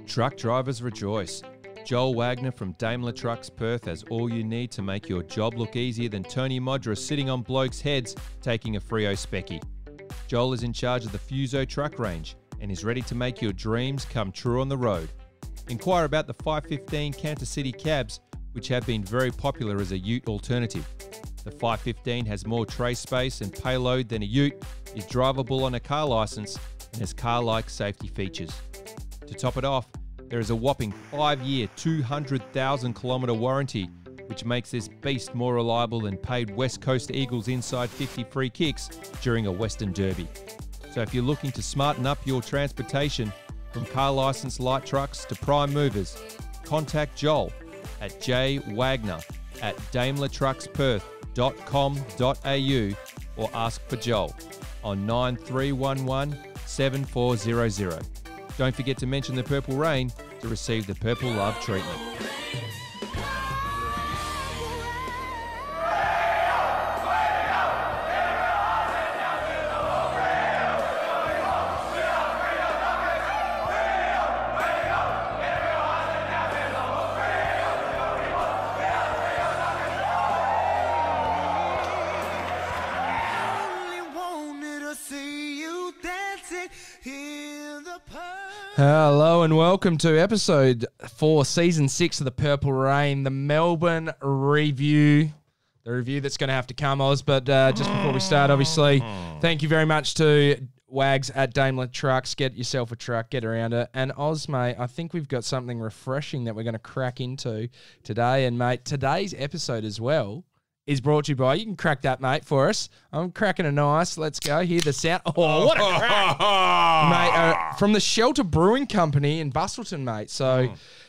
Truck drivers rejoice. Joel Wagner from Daimler Trucks Perth has all you need to make your job look easier than Tony Modra sitting on blokes' heads taking a Frio Specky. Joel is in charge of the Fuso truck range and is ready to make your dreams come true on the road. Inquire about the 515 Canter City cabs, which have been very popular as a ute alternative. The 515 has more tray space and payload than a ute, is drivable on a car licence, and has car-like safety features. To top it off, there is a whopping 5-year, 200,000 kilometre warranty, which makes this beast more reliable than paid West Coast Eagles inside 50 free kicks during a Western Derby. So if you're looking to smarten up your transportation, from car licensed light trucks to prime movers, contact Joel at jwagner@daimlertrucksperth.com.au or ask for Joel on 9311 7400. Don't forget to mention the Purple Rain to receive the Purple Love treatment. Hello and welcome to episode 4, season 6 of the Purple Rain, the Melbourne review. The review that's going to have to come, Oz. But just before we start, obviously, thank you very much to Wags at Daimler Trucks. Get yourself a truck, get around it. And Oz, mate, I think we've got something refreshing that we're going to crack into today. And, mate, today's episode as well is brought to you by, you can crack that, mate, for us. I'm cracking a nice. Let's go. Hear the sound. Oh, what a crack. Mate, from the Shelter Brewing Company in Bustleton, mate. So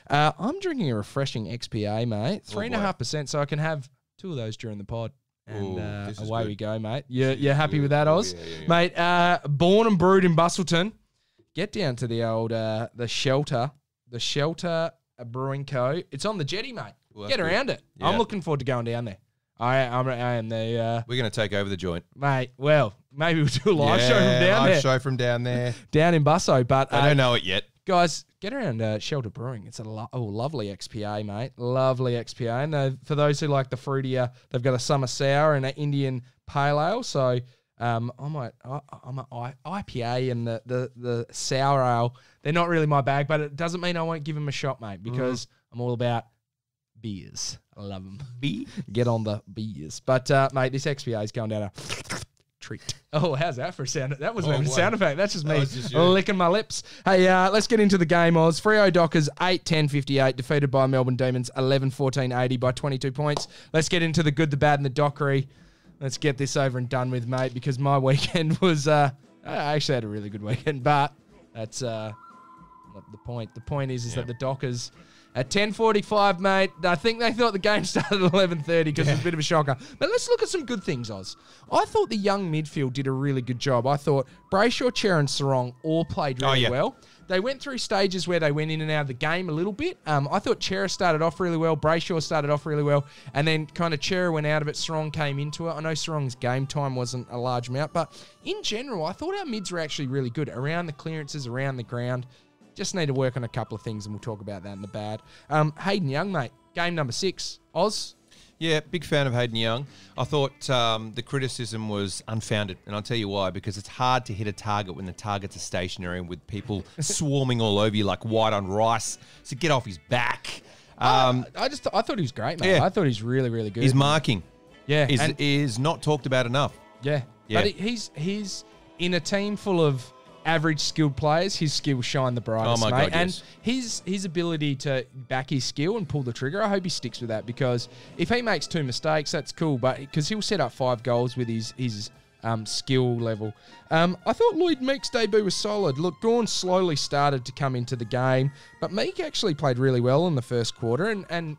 I'm drinking a refreshing XPA, mate. 3.5%, so I can have 2 of those during the pod. And away we go, mate. You're happy with that, Oz? Yeah. Mate, born and brewed in Bustleton. Get down to the old, the Shelter Brewing Co. It's on the jetty, mate. Well, get around it. Yeah. I'm looking forward to going down there. I am the... We're going to take over the joint. Mate, well, maybe we'll do a live show from down there. Live show from down there. Down in Busso, but... I don't know it yet. Guys, get around Shelter Brewing. It's a lovely XPA, mate. Lovely XPA. And for those who like the fruitier, they've got a summer sour and an Indian pale ale. So I'm an IPA and the sour ale. They're not really my bag, but it doesn't mean I won't give them a shot, mate, because I'm all about beers. I love them. Get on the beers. But, mate, this XPA is going down a treat. Oh, how's that for a sound? That wasn't even a sound effect. That's just me licking my lips. Hey, let's get into the game, Oz. Freo Dockers 8-10-58, defeated by Melbourne Demons 11-14-80 by 22 points. Let's get into the good, the bad, and the dockery. Let's get this over and done with, mate, because my weekend was... I actually had a really good weekend, but that's not the point. The point is that the Dockers... At 10:45, mate, I think they thought the game started at 11:30 because it was a bit of a shocker. But let's look at some good things, Oz. I thought the young midfield did a really good job. I thought Brayshaw, Cher and Sarong all played really well. They went through stages where they went in and out of the game a little bit. I thought Chera started off really well. Brayshaw started off really well. And then kind of Chera went out of it. Sarong came into it. I know Sarong's game time wasn't a large amount. But in general, I thought our mids were actually really good. Around the clearances, around the ground. Just need to work on a couple of things, and we'll talk about that in the bad. Hayden Young, mate, game number 6. Oz? Yeah, big fan of Hayden Young. I thought the criticism was unfounded, and I'll tell you why, because it's hard to hit a target when the targets are stationary and with people swarming all over you like white on rice. So get off his back. I thought he was great, mate. Yeah. I thought he was really, really good. His marking is not talked about enough. Yeah. But he's in a team full of average skilled players, his skills shine the brightest, mate. God, yes. And his ability to back his skill and pull the trigger, I hope he sticks with that, because if he makes 2 mistakes, that's cool, but because he'll set up 5 goals with his skill level. I thought Lloyd Meek's debut was solid. Look, Gawn slowly started to come into the game, but Meek actually played really well in the first quarter and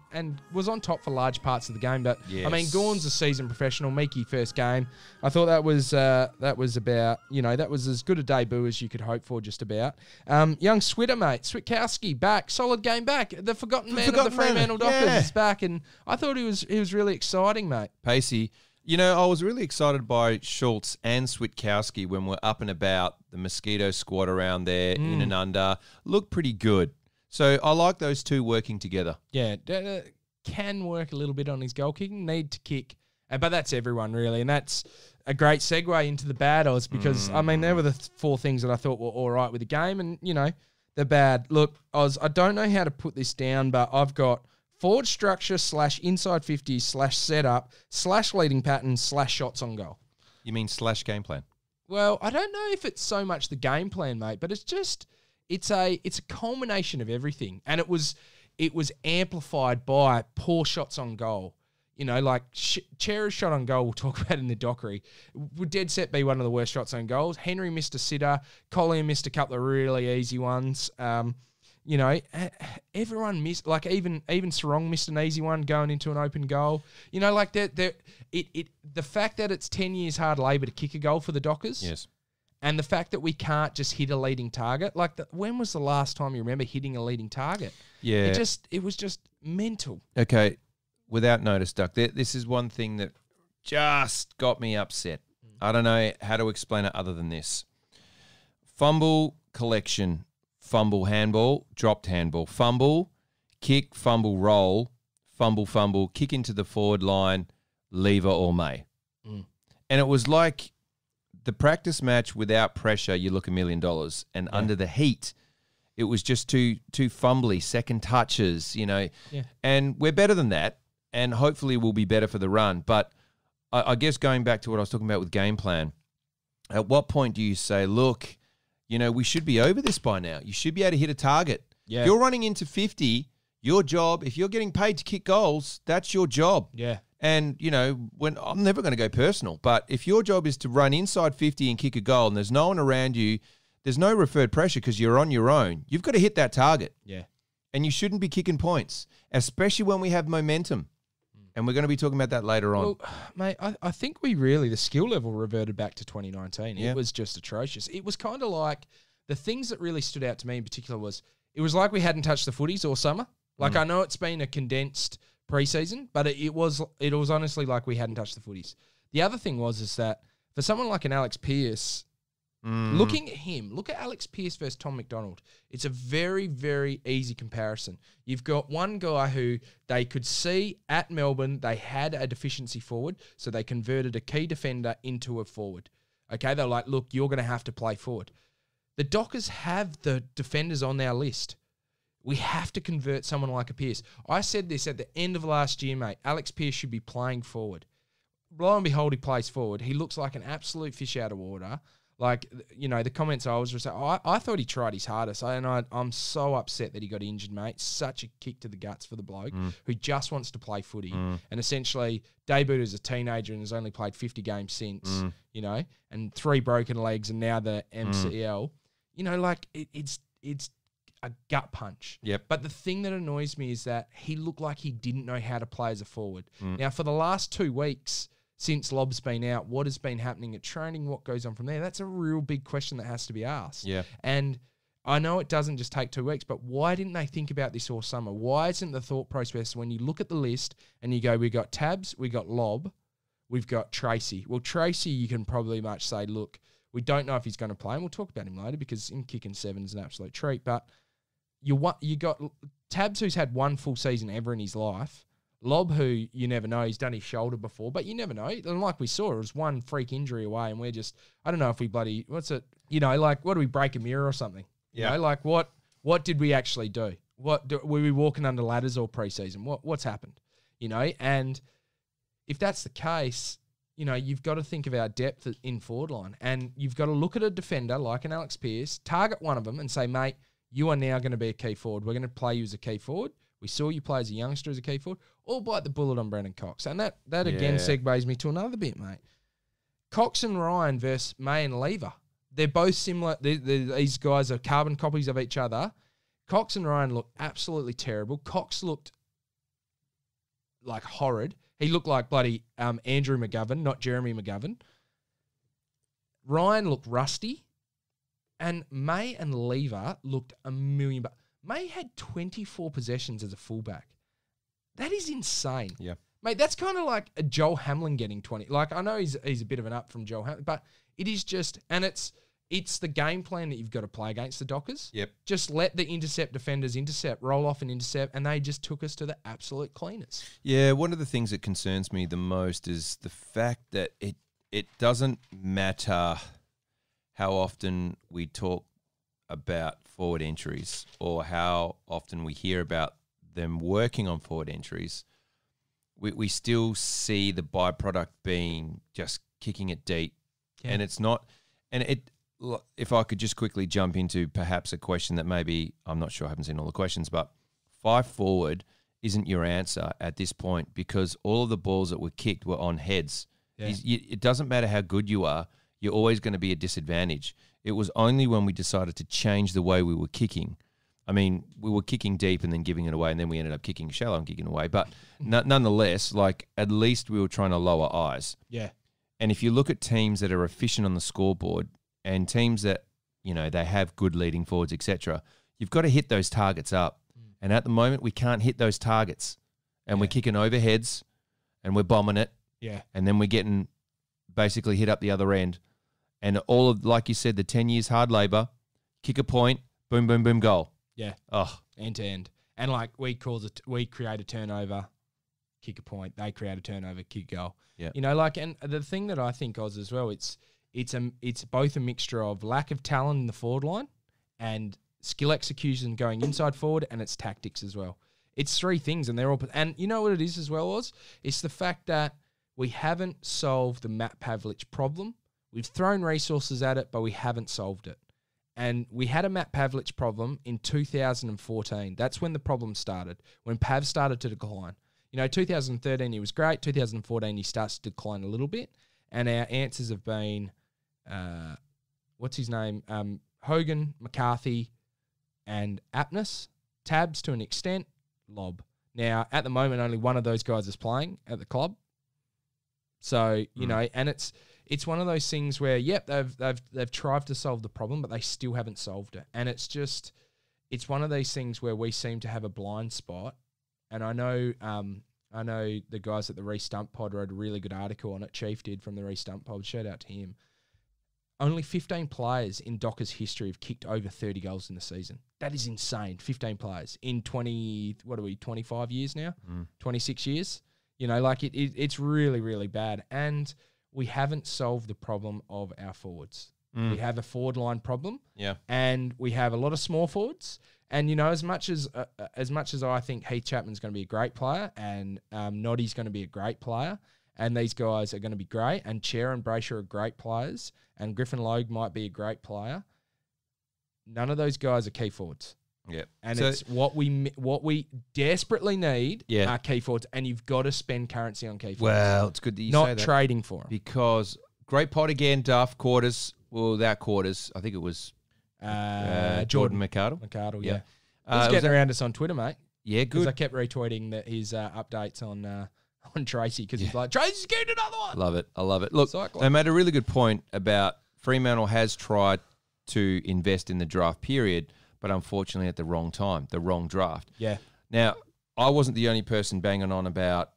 was on top for large parts of the game. But yes. I mean, Gawn's a seasoned professional. Meeky first game. I thought that was about, that was as good a debut as you could hope for, just about. Young Switter, mate, Switkowski back, solid game back. The forgotten man of the Fremantle Dockers is back, and I thought he was really exciting, mate. Pacey. You know, I was really excited by Schultz and Switkowski when we're up and about. The Mosquito squad around there, in and under, looked pretty good. So I like those two working together. Yeah, can work a little bit on his goal kicking, need to kick. But that's everyone, really. And that's a great segue into the bad odds because, I mean, there were the four things that I thought were all right with the game. And, you know, they're bad. Look, Oz, I don't know how to put this down, but I've got forward structure / inside 50 / setup / leading pattern / shots on goal. You mean / game plan? Well, I don't know if it's so much the game plan, mate, but it's just it's a culmination of everything, and it was amplified by poor shots on goal. You know, like Chera's shot on goal, we'll talk about in the dockery, would dead set be one of the worst shots on goals. Henry missed a sitter. Collier missed a couple of really easy ones. You know, everyone missed, like even Sarong missed an easy one going into an open goal. You know, like the fact that it's 10 years hard labour to kick a goal for the Dockers. Yes. And the fact that we can't just hit a leading target. Like, when was the last time you remember hitting a leading target? Yeah. It was just mental. Okay. Without notice, Duck, this is one thing that just got me upset. I don't know how to explain it other than this. Fumble collection, fumble handball, dropped handball, fumble, kick, fumble, roll, fumble, kick into the forward line, Lever or May. And it was like the practice match without pressure, you look $1 million. And under the heat, it was just too fumbly, second touches, you know. Yeah. And we're better than that. And hopefully we'll be better for the run. But I guess going back to what I was talking about with game plan, at what point do you say, look, you know, we should be over this by now. You should be able to hit a target. Yeah. If you're running into 50, your job, if you're getting paid to kick goals, that's your job. Yeah. And, you know, when I'm never going to go personal, but if your job is to run inside 50 and kick a goal and there's no one around you, there's no referred pressure because you're on your own, you've got to hit that target. Yeah. And you shouldn't be kicking points, especially when we have momentum. And we're going to be talking about that later on. Well, mate, I think the skill level reverted back to 2019. Yeah. It was just atrocious. It was kind of like, the things that really stood out to me in particular was, it was like we hadn't touched the footies all summer. Like, I know it's been a condensed preseason, but it was honestly like we hadn't touched the footies. The other thing is that for someone like an Alex Pearce, looking at him, look at Alex Pearce versus Tom McDonald. It's a very, very easy comparison. You've got one guy who they could see at Melbourne, they had a deficiency forward, so they converted a key defender into a forward. Okay, they're like, look, you're going to have to play forward. The Dockers have the defenders on their list. We have to convert someone like a Pearce. I said this at the end of last year, mate. Alex Pearce should be playing forward. Lo and behold, he plays forward. He looks like an absolute fish out of water. Like, you know, the comments I was just saying, I thought he tried his hardest. I'm so upset that he got injured, mate. Such a kick to the guts for the bloke who just wants to play footy. And essentially debuted as a teenager and has only played 50 games since, you know, and 3 broken legs and now the MCL. You know, like, it's a gut punch. Yep. But the thing that annoys me is that he looked like he didn't know how to play as a forward. Now, for the last 2 weeks, since Lob's been out, what has been happening at training? What goes on from there? That's a real big question that has to be asked. Yeah. And I know it doesn't just take 2 weeks, but why didn't they think about this all summer? Why isn't the thought process when you look at the list and you go, we got Tabs, we got Lob, we've got Tracy. Well, Tracy, you can probably much say, look, we don't know if he's going to play, and we'll talk about him later because him kicking 7 is an absolute treat. But you got Tabs, who's had 1 full season ever in his life. Lob, who you never know, he's done his shoulder before, but you never know. And like we saw, it was 1 freak injury away, and we're just, I don't know if we you know, like, what do we break a mirror or something? Yeah. You know, like, what did we actually do? Were we walking under ladders all preseason? What's happened? You know, and if that's the case, you know, you've got to think of our depth in forward line, and you've got to look at a defender like an Alex Pearce, target one of them and say, mate, you are now going to be a key forward. We're going to play you as a key forward. We saw you play as a youngster as a key forward, or bite the bullet on Brendan Cox. And that again segues me to another bit, mate. Cox and Ryan versus May and Lever. They're both similar. These guys are carbon copies of each other. Cox and Ryan look absolutely terrible. Cox looked like horrid. He looked like bloody Andrew McGovern, not Jeremy McGovern. Ryan looked rusty. And May and Lever looked a million bucks. May had 24 possessions as a fullback. That is insane. Yeah. Mate, that's kind of like a Joel Hamlin getting 20. Like, I know he's a bit of an up from Joel Hamlin, but it is just, and it's It's the game plan that you've got to play against the Dockers. Yep. Just let the intercept defenders intercept, roll off and intercept, and they just took us to the absolute cleaners. Yeah, one of the things that concerns me the most is the fact that it doesn't matter how often we talk about forward entries or how often we hear about them working on forward entries. We still see the byproduct being just kicking it deep. Yeah. And it's not, and if I could just quickly jump into perhaps a question that maybe, I'm not sure, I haven't seen all the questions, but 5 forward isn't your answer at this point because all of the balls that were kicked were on heads. Yeah. It doesn't matter how good you are, you're always going to be a disadvantage. It was only when we decided to change the way we were kicking. I mean, we were kicking deep and then giving it away, and then we ended up kicking shallow and kicking away. But nonetheless, like, at least we were trying to lower eyes. Yeah. And if you look at teams that are efficient on the scoreboard and teams that, you know, they have good leading forwards, etc., you've got to hit those targets up. And at the moment, we can't hit those targets. And we're kicking overheads and we're bombing it. Yeah. And then we're getting basically hit up the other end. And all of, like you said, the 10 years hard labor, kick a point, boom, boom, boom, goal. Yeah. Oh. End to end. And like we create a turnover, kick a point. They create a turnover, kick a goal. Yeah. You know, like, and the thing that I think, Oz, as well, it's both a mixture of lack of talent in the forward line and skill execution going inside forward, and it's tactics as well. It's 3 things, and they're all. And you know what it is as well, Oz? It's the fact that we haven't solved the Matt Pavlich problem. We've thrown resources at it, but we haven't solved it. And we had a Matt Pavlich problem in 2014. That's when the problem started, when Pav started to decline. You know, 2013 he was great. 2014 he starts to decline a little bit. And our answers have been, what's his name? Hogan, McCarthy, and Aptness. Tabs to an extent, Lob. Now, at the moment, only one of those guys is playing at the club. So, you know, and it's one of those things where, yep, they've tried to solve the problem, but they still haven't solved it. And it's just, it's one of these things where we seem to have a blind spot. And I know the guys at the Re-Stump Pod wrote a really good article on it. Chief did from the Re-Stump Pod. Shout out to him. Only 15 players in Dockers history have kicked over 30 goals in the season. That is insane. 15 players in 25 years now? 26 years? You know, like it's really, really bad. And we haven't solved the problem of our forwards. We have a forward line problem. Yeah. And we have a lot of small forwards. And, you know, as much as I think Heath Chapman's going to be a great player and Noddy's going to be a great player and these guys are going to be great and Chair and Brayshaw are great players and Griffin Logue might be a great player, none of those guys are key forwards. Yeah. And so, it's what we desperately need are key forwards, and you've got to spend currency on key forwards. Well, it's good that you say that. Not trading for them. Because great pod again, Duff, quarters. Well, without quarters, I think it was Jordan McArdle. McArdle, yeah. He's getting around us on Twitter, mate. Yeah, good. Because I kept retweeting his updates on Tracy because he's like, Tracy's getting another one. Love it. I love it. Look, Cycling. They made a really good point about Fremantle has tried to invest in the draft period, but unfortunately at the wrong time, the wrong draft. Yeah. Now, I wasn't the only person banging on about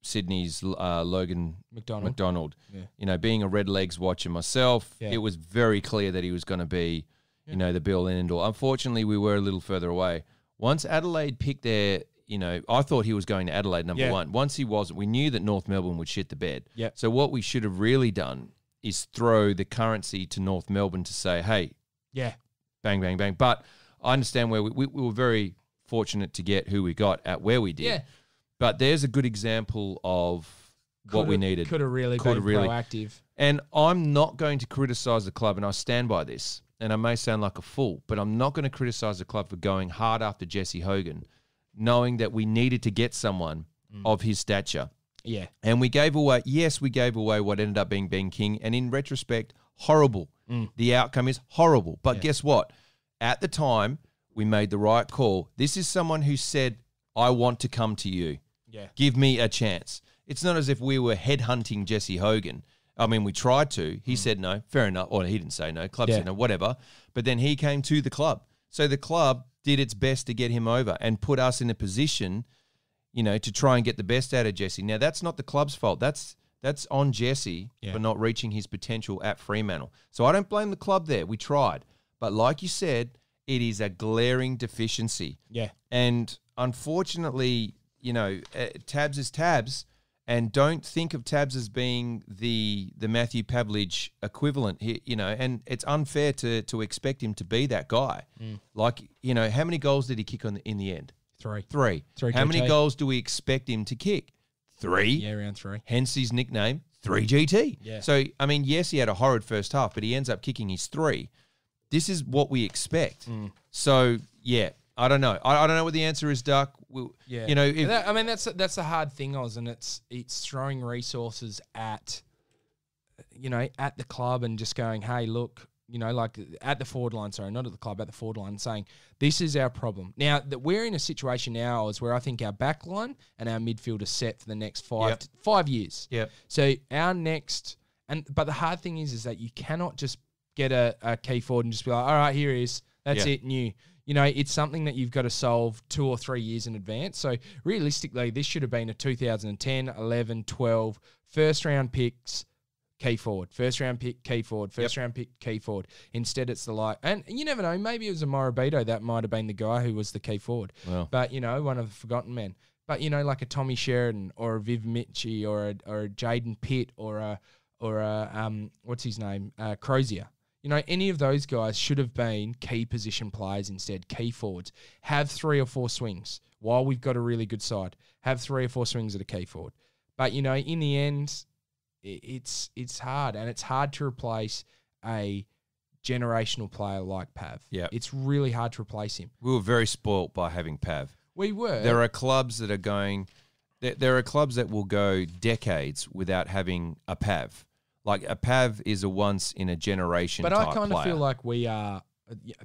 Sydney's Logan McDonald. Yeah. You know, being a Red Legs watcher myself, it was very clear that he was going to be, you know, the be-all and end-all. Unfortunately, we were a little further away. Once Adelaide picked their, you know, I thought he was going to Adelaide number one. Once he wasn't, we knew that North Melbourne would shit the bed. Yep. So what we should have really done is throw the currency to North Melbourne to say, hey, bang, bang, bang. But I understand where we were very fortunate to get who we got at where we did. Yeah. But there's a good example of what we needed. Could have really been proactive. And I'm not going to criticise the club, and I stand by this, and I may sound like a fool, but I'm not going to criticise the club for going hard after Jesse Hogan, knowing that we needed to get someone of his stature. Yeah. And we gave away what ended up being Ben King, and in retrospect, horrible. The outcome is horrible. But guess what? At the time, we made the right call. This is someone who said, I want to come to you. Yeah. Give me a chance. It's not as if we were headhunting Jesse Hogan. I mean, we tried to. He said no. Fair enough. Or he didn't say no. Club said no, whatever. But then he came to the club. So the club did its best to get him over and put us in a position, you know, to try and get the best out of Jesse. Now, that's not the club's fault. That's That's on Jesse for not reaching his potential at Fremantle. So I don't blame the club there. We tried. But like you said, it is a glaring deficiency. Yeah. And unfortunately, Tabs is Tabs, and don't think of Tabs as being the Matthew Pavlich equivalent here, and it's unfair to expect him to be that guy. Like, how many goals did he kick in the end? Three. How many goals do we expect him to kick? 3. Yeah, around 3. Hence his nickname, 3GT. Yeah. So, I mean, yes, he had a horrid first half, but he ends up kicking his 3. This is what we expect. So, yeah, I don't know. I don't know what the answer is, Duck. That's the hard thing, Oz, and it's throwing resources at the club and just going, hey, look, like at the forward line, sorry, not at the club, at the forward line, saying this is our problem. Now that we're in a situation now is where I think our back line and our midfield are set for the next 5 years. Yeah. So our next, but the hard thing is that you cannot just get a key forward and just be like, all right, here he is. That's it, new. It's something that you've got to solve 2 or 3 years in advance. So realistically, this should have been a 2010, 11, 12 first round picks, key forward, first round pick, key forward, first round pick, key forward. Instead, it's and you never know, maybe it was a Morabito that might have been the guy who was the key forward. Well. But, one of the forgotten men. But, like a Tommy Sheridan or a Viv Mitchie or a Jaden Pitt or a what's his name, Crozier. Any of those guys should have been key position players instead, key forwards. Have 3 or 4 swings while we've got a really good side. Have 3 or 4 swings at a key forward. But, in the end, it's hard, and it's hard to replace a generational player like Pav. Yeah. It's really hard to replace him. We were very spoilt by having Pav. We were. There are clubs that are going... There are clubs that will go decades without having a Pav. Like, a Pav is a once-in-a-generation type player. But I kind of feel like we are...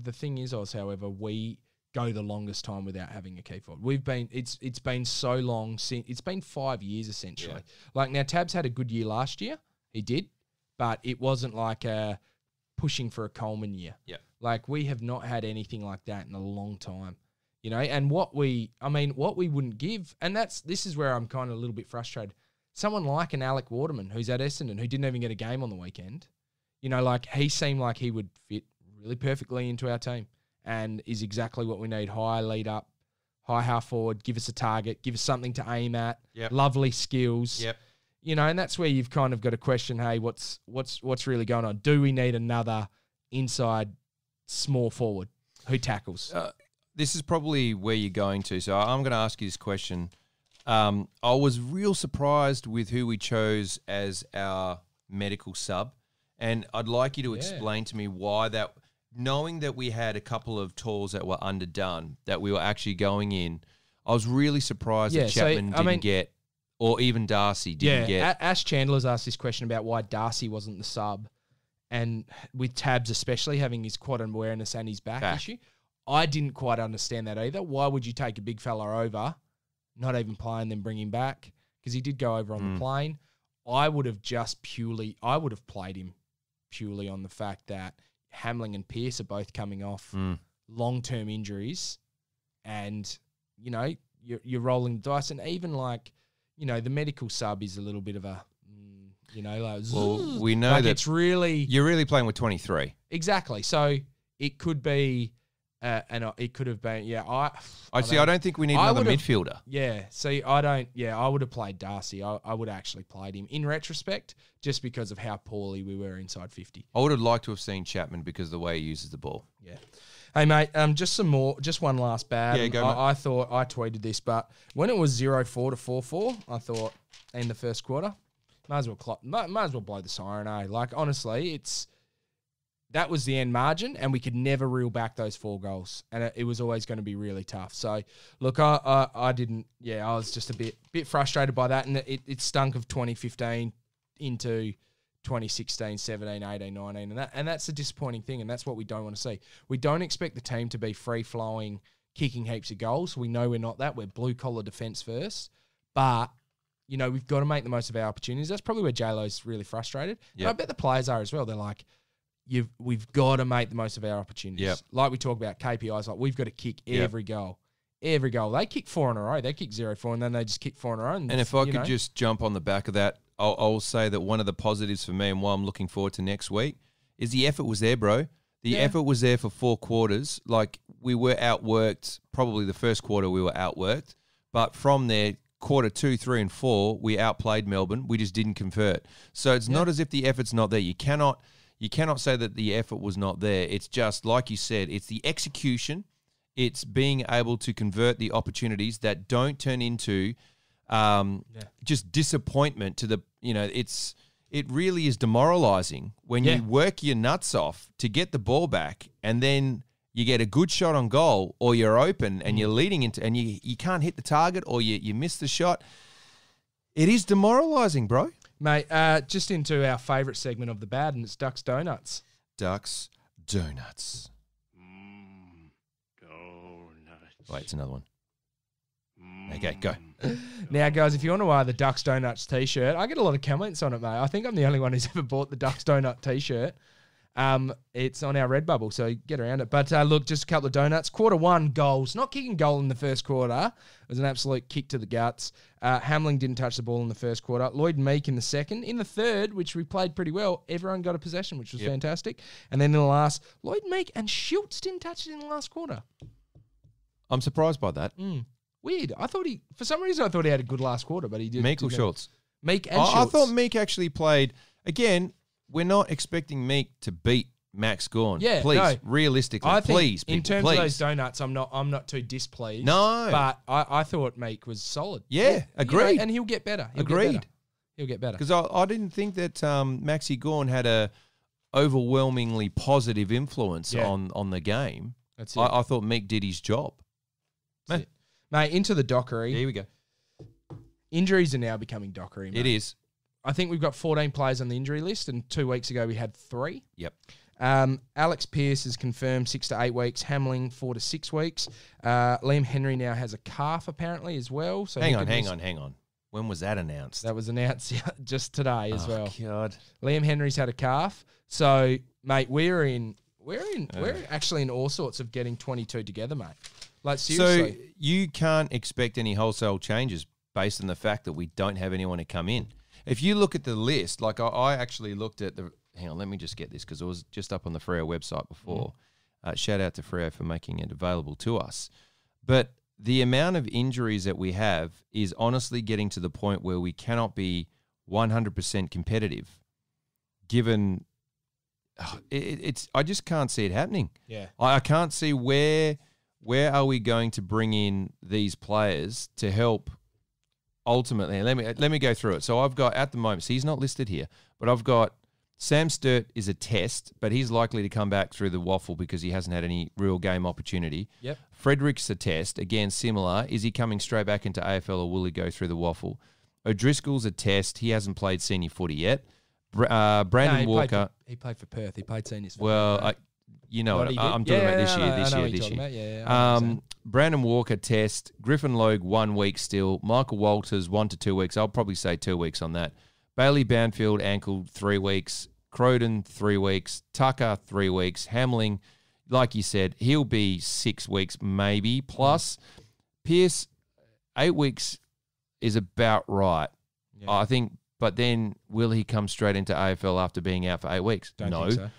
The thing is, Oz, however, we go the longest time without having a key forward. It's been so long since... It's been 5 years, essentially. Yeah. Like, now, Tabs had a good year last year. He did. But it wasn't like pushing for a Coleman year. Yeah. Like, we have not had anything like that in a long time. And what we wouldn't give... And this is where I'm kind of a little bit frustrated. Someone like an Alec Waterman, who's at Essendon, who didn't even get a game on the weekend, he seemed like he would fit really perfectly into our team and is exactly what we need. High lead up, high half forward, give us a target, give us something to aim at, lovely skills. Yep. And that's where you've kind of got to question, hey, what's really going on? Do we need another inside small forward who tackles? This is probably where you're going to. So I'm going to ask you this question. I was real surprised with who we chose as our medical sub, and I'd like you to explain to me why that, knowing that we had a couple of tours that were underdone, that we were actually going in. I was really surprised that Chapman didn't get, or even Darcy didn't get. Ash Chandler's asked this question about why Darcy wasn't the sub, and with Tabs especially having his quad awareness and his back issue. I didn't quite understand that either. Why would you take a big fella over, not even play, and then bring him back? Because he did go over on the plane. I would have played him purely on the fact that Hamling and Pearce are both coming off long-term injuries, and, you're rolling the dice. And even the medical sub is a little bit of a, well, we know that it's really... You're really playing with 23. Exactly. So it could be... and it could have been, I don't think we need another midfielder. Yeah, see, I would have played Darcy. I would have actually played him in retrospect, just because of how poorly we were inside 50. I would have liked to have seen Chapman because of the way he uses the ball. Yeah. Hey, mate, just one last bad. Yeah, go, I thought, I tweeted this, but when it was 0-4 to 4-4, I thought, in the first quarter, might as well blow the siren, eh? Like, honestly, that was the end margin, and we could never reel back those 4 goals, and it was always going to be really tough. So, look, I didn't. Yeah, I was just a bit frustrated by that, and it stunk of 2015 into 2016, 17, 18, 19, and that's a disappointing thing, and that's what we don't want to see. We don't expect the team to be free flowing, kicking heaps of goals. We know we're not that. We're blue collar defense first, but we've got to make the most of our opportunities. That's probably where J-Lo's really frustrated. Yep. And I bet the players are as well. They're like, we've got to make the most of our opportunities. Yep. Like we talk about KPIs, like we've got to kick every goal. every goal. They kick 4 in a row. They kick 0-4, and then they just kick 4 in a row. And if I could just jump on the back of that, I'll say that one of the positives for me and why I'm looking forward to next week is the effort was there, bro. The effort was there for 4 quarters. Like, we were outworked. Probably the first quarter we were outworked. But from there, quarter 2, 3, and 4, we outplayed Melbourne. We just didn't convert. So it's not as if the effort's not there. You cannot say that the effort was not there. It's just, like you said, it's the execution. It's being able to convert the opportunities that don't turn into just disappointment to the, it really is demoralizing when you work your nuts off to get the ball back and then you get a good shot on goal or you're open and you're leading into, and you can't hit the target or you miss the shot. It is demoralizing, bro. Mate, just into our favourite segment of the bad, and it's Ducks Donuts. Ducks Donuts. Donuts. Wait, it's another one. Okay, go. Now, guys, if you want to buy the Ducks Donuts T-shirt, I get a lot of comments on it, mate. I think I'm the only one who's ever bought the Ducks Donut T-shirt. It's on our Redbubble, so get around it. But look, just a couple of donuts. Quarter 1 goals. Not kicking goal in the first quarter. It was an absolute kick to the guts. Hamling didn't touch the ball in the first quarter. Lloyd Meek in the second. In the third, which we played pretty well, everyone got a possession, which was fantastic. And then in the last, Lloyd Meek and Schultz didn't touch it in the last quarter. I'm surprised by that. Weird. For some reason, I thought he had a good last quarter, but he did. Meek or Schultz? Meek and Schultz. I thought Meek actually played, again, we're not expecting Meek to beat Max Gawn. Yeah, please, no. Realistically, I think please, in people, terms please. of those donuts, I'm not too displeased. No. But I thought Meek was solid. Yeah, agreed. And he'll get better. Agreed. He'll get better. Because I didn't think that Maxi Gawn had a overwhelmingly positive influence on the game. That's it. I thought Meek did his job. That's it. Mate, into the dockery. Here we go. Injuries are now becoming dockery, mate. It is. I think we've got 14 players on the injury list, and 2 weeks ago we had 3. Yep. Alex Pearce is confirmed 6 to 8 weeks. Hamling 4 to 6 weeks. Liam Henry now has a calf apparently as well. So hang on. When was that announced? That was announced just today as well. God. Liam Henry's had a calf. So, mate, we're actually in all sorts of getting 22 together, mate. Like, seriously. So you can't expect any wholesale changes based on the fact that we don't have anyone to come in. If you look at the list, like I actually looked at the... Hang on, let me just get this because it was just up on the Freo website before. Shout out to Freo for making it available to us. But the amount of injuries that we have is honestly getting to the point where we cannot be 100% competitive given... I just can't see it happening. Yeah. I can't see where are we going to bring in these players to help ultimately. Let me go through it. So I've got, at the moment, so he's not listed here, but I've got Sam Sturt is a test, but he's likely to come back through the waffle because he hasn't had any real game opportunity. Yep. Frederick's a test, again, similar. Is he coming straight back into AFL or will he go through the waffle? O'Driscoll's a test. He hasn't played senior footy yet. Brandon Walker. He played for Perth. He played seniors. Well, I'm talking about this year. Brandon Walker test. Griffin Logue 1 week still. Michael Walters 1 to 2 weeks. I'll probably say 2 weeks on that. Bailey Banfield ankle 3 weeks. Croden 3 weeks. Tucker 3 weeks. Hamling, like you said, he'll be 6 weeks maybe plus. Pearce 8 weeks is about right. Yeah. I think. But then will he come straight into AFL after being out for 8 weeks? Don't think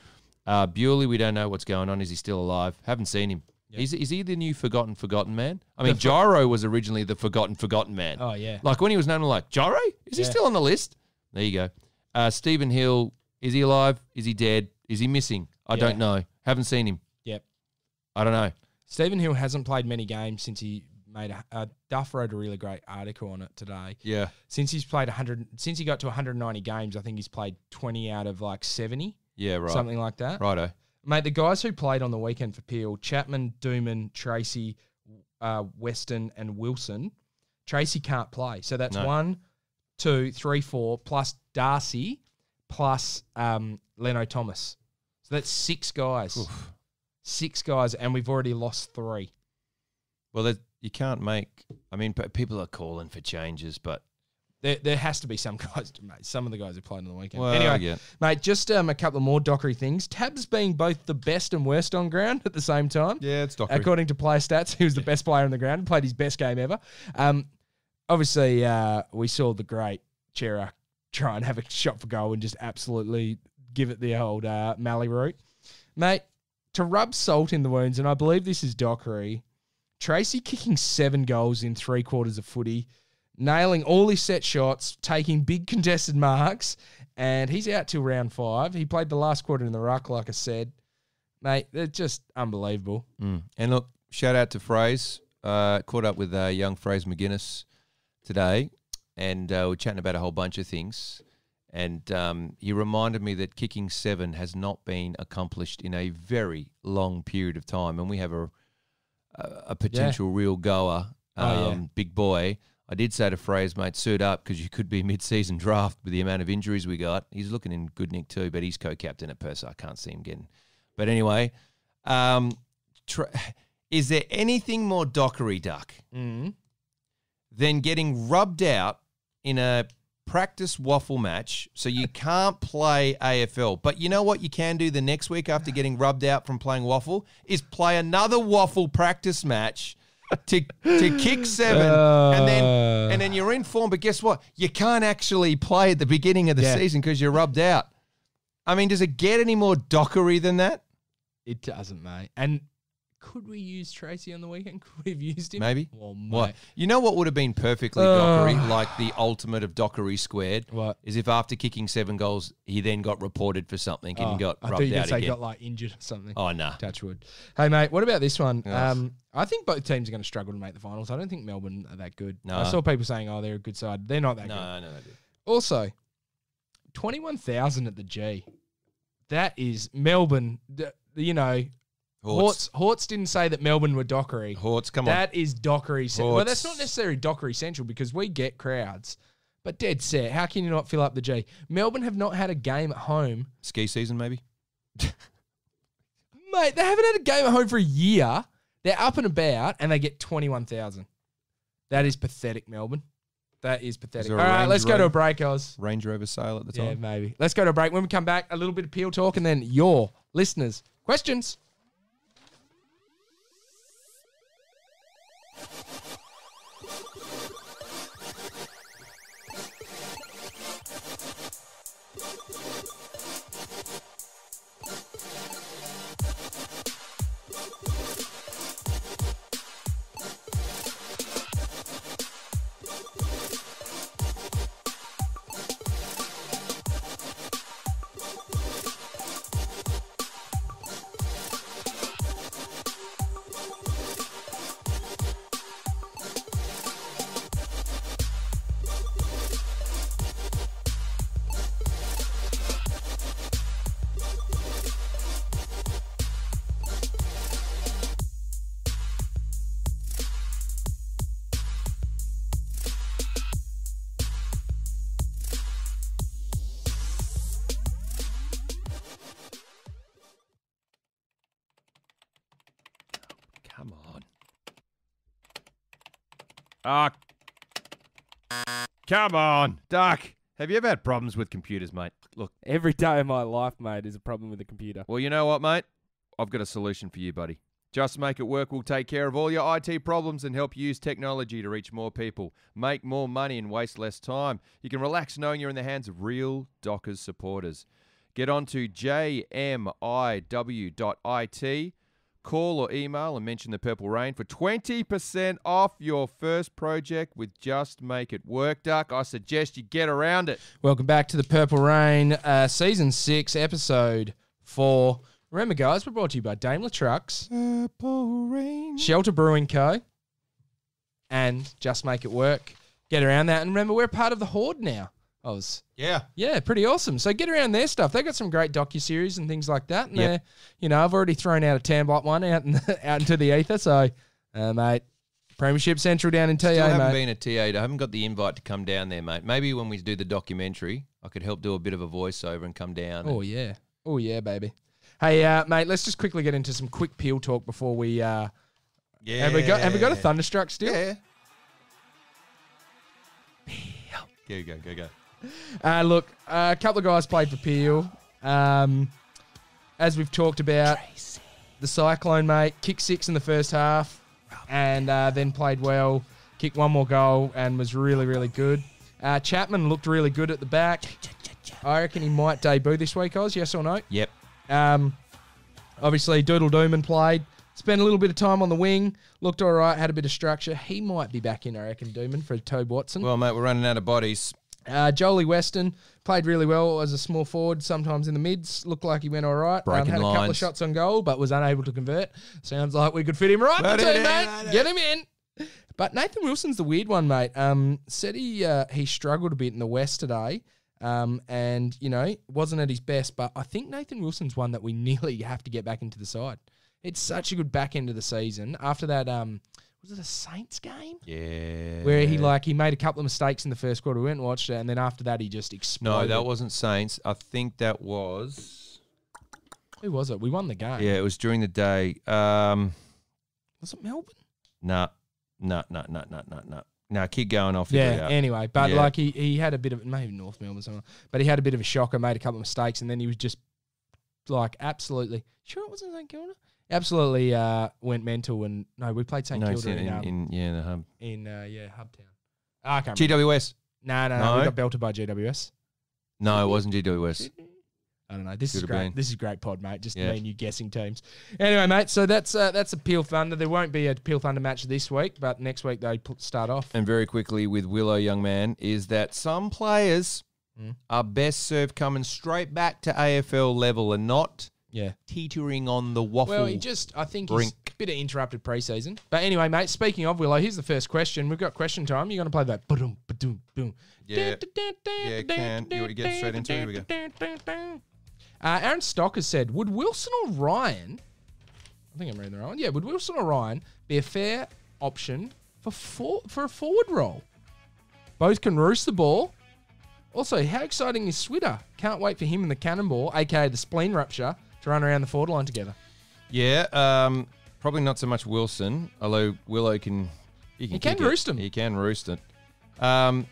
so. Bewley, we don't know what's going on. Is he still alive? Haven't seen him. Yep. Is he the new forgotten man? I mean, Gyro was originally the forgotten man. Oh, yeah. Like when he was known, like, Gyro? Is he still on the list? There you go. Stephen Hill, is he alive? Is he dead? Is he missing? I don't know. Haven't seen him. Yep. I don't know. Stephen Hill hasn't played many games since he made Duff wrote a really great article on it today. Yeah. Since he got to 190 games, I think he's played 20 out of like 70. Yeah, right. Something like that. Righto. Mate, the guys who played on the weekend for Peel, Chapman, Dooman, Tracy, Weston, and Wilson, Tracy can't play. So that's 1, 2, 3, 4, plus Darcy, plus Leno Thomas. So that's 6 guys. Oof. 6 guys, and we've already lost 3. Well, you can't make... I mean, people are calling for changes, but... There has to be some guys, mate. Some of the guys who played on the weekend. Well, anyway, yeah. mate, just a couple of more Dockery things. Tabs being both the best and worst on ground at the same time. Yeah, it's Dockery. According to player stats, he was the best player on the ground and played his best game ever. Obviously, we saw the great Chera try and have a shot for goal and just absolutely give it the old Mally route. Mate, to rub salt in the wounds, and I believe this is Dockery, Tracy kicking 7 goals in 3 quarters of footy, nailing all his set shots, taking big contested marks, and he's out till round 5. He played the last quarter in the ruck, like I said. Mate, they're just unbelievable. And look, shout out to Fraze. Caught up with young Fraze McGuinness today, and we're chatting about a whole bunch of things. And he reminded me that kicking 7 has not been accomplished in a very long period of time. And we have a potential real goer, big boy. I did say to Fraze, mate, suit up because you could be mid-season draft with the amount of injuries we got. He's looking in good nick too, but he's co-captain at Perth, so I can't see him getting. But anyway, is there anything more Dockery, Duck, than getting rubbed out in a practice waffle match so you can't play AFL? But you know what you can do the next week after getting rubbed out from playing waffle is play another waffle practice match to kick 7 and then you're in form. But guess what? You can't actually play at the beginning of the season because you're rubbed out. I mean, does it get any more Dockery than that? It doesn't, mate. And could we use Tracy on the weekend? Could we have used him? Maybe. Well, what? You know what would have been perfectly Dockery, like the ultimate of Dockery squared? What? Is if after kicking 7 goals, he then got reported for something and he got I rubbed thought you were out going to say again. got like injured or something. Oh, no. Touch wood. Hey, mate, what about this one? Yes. I think both teams are going to struggle to make the finals. I don't think Melbourne are that good. No. I saw people saying, oh, they're a good side. They're not that good. No, they do. Also, 21,000 at the G. That is Melbourne, you know. Hortz didn't say that Melbourne were Dockery. Hortz, come on. That is Dockery Central. Hortz. Well, that's not necessarily Dockery Central because we get crowds. But dead set, how can you not fill up the G? Melbourne have not had a game at home. Ski season, maybe? Mate, they haven't had a game at home for a year. They're up and about, and they get 21,000. That is pathetic, Melbourne. That is pathetic. All right, let's go to a break, Oz. Range Rover sale at the time? Yeah, maybe. Let's go to a break. When we come back, a little bit of Peel Talk, and then your listeners' questions. Come on. Ah, come on. Duck, have you ever had problems with computers, mate? Look. Every day of my life, mate, is a problem with the computer. Well, you know what, mate? I've got a solution for you, buddy. Just Make It Work will take care of all your IT problems and help you use technology to reach more people, make more money and waste less time. You can relax knowing you're in the hands of real Dockers supporters. Get on to jmiw.it. Call or email and mention the Purple Rain for 20% off your first project with Just Make It Work, Duck. I suggest you get around it. Welcome back to the Purple Rain, Season 6, Episode 4. Remember, guys, we're brought to you by Daimler Trucks, Purple Rain, Shelter Brewing Co., and Just Make It Work. Get around that. And remember, we're part of the Horde now. Yeah, pretty awesome. So get around their stuff. They got some great docuseries and things like that. And they're, you know, I've already thrown out a Tambot one out into the ether. So, mate, Premiership Central down in TA, Still haven't mate. been at TA. I haven't got the invite to come down there, mate. Maybe when we do the documentary, I could help do a bit of a voiceover and come down. Oh, yeah. Oh, yeah, baby. Hey, mate, let's just quickly get into some quick Peel Talk before we... Have we got a Thunderstruck still? Yeah. Go. Look, a couple of guys played for Peel. As we've talked about, the Cyclone, mate, kicked 6 in the first half and then played well, kicked one more goal and was really, really good. Chapman looked really good at the back. I reckon he might debut this week, Oz, yes or no? Yep. Obviously, Doodle Dooman played. Spent a little bit of time on the wing. Looked all right, had a bit of structure. He might be back in, I reckon, Dooman, for Tobe Watson. Well, mate, we're running out of bodies. Jolie Weston played really well as a small forward, sometimes in the mids. Looked like he went all right. Breaking had a couple of lines. shots on goal, but was unable to convert. Sounds like we could fit him right in the team, mate. Get him in. But Nathan Wilson's the weird one, mate. Said he struggled a bit in the West today. And, you know, wasn't at his best, but I think Nathan Wilson's one that we nearly have to get back into the side. It's such a good back end of the season. After that, was it a Saints game? Yeah. Where he made a couple of mistakes in the first quarter. We went and watched it, and then after that, he just exploded. No, that wasn't Saints. I think that was... Who was it? We won the game. Yeah, it was during the day. Was it Melbourne? No, keep going. I'll figure it out. Anyway, but Yeah. like he had a bit of, maybe North Melbourne somewhere, but he had a bit of a shocker, made a couple of mistakes, and then he was just like absolutely, sure it wasn't St Kilda? Absolutely went mental, and no, we played St Kilda it's in the hub. in Hubtown. I can't remember. GWS. No, we got belted by GWS. No, it wasn't GWS. I don't know. This Could is have great. been. This is great pod, mate. Just Yeah. me and you guessing teams. Anyway, mate. So that's a Peel Thunder. There won't be a Peel Thunder match this week, but next week they start off. And very quickly with Willow, young man, is that some players are best served coming straight back to AFL level and not teetering on the waffle. Well, I think brink. he's a bit of interrupted preseason. But anyway, mate, speaking of Willow, here's the first question. We've got question time. You're going to play that. Boom, boom, boom. Yeah, can. You want to get straight into it? Here we go. Aaron Stock has said, would Wilson or Ryan, I think I'm reading the right one, would Wilson or Ryan be a fair option for a forward role? Both can roost the ball. Also, how exciting is Switter? Can't wait for him and the cannonball, aka the spleen rupture, to run around the forward line together. Yeah, probably not so much Wilson, although Willow can... He can roost him. He can roost it. I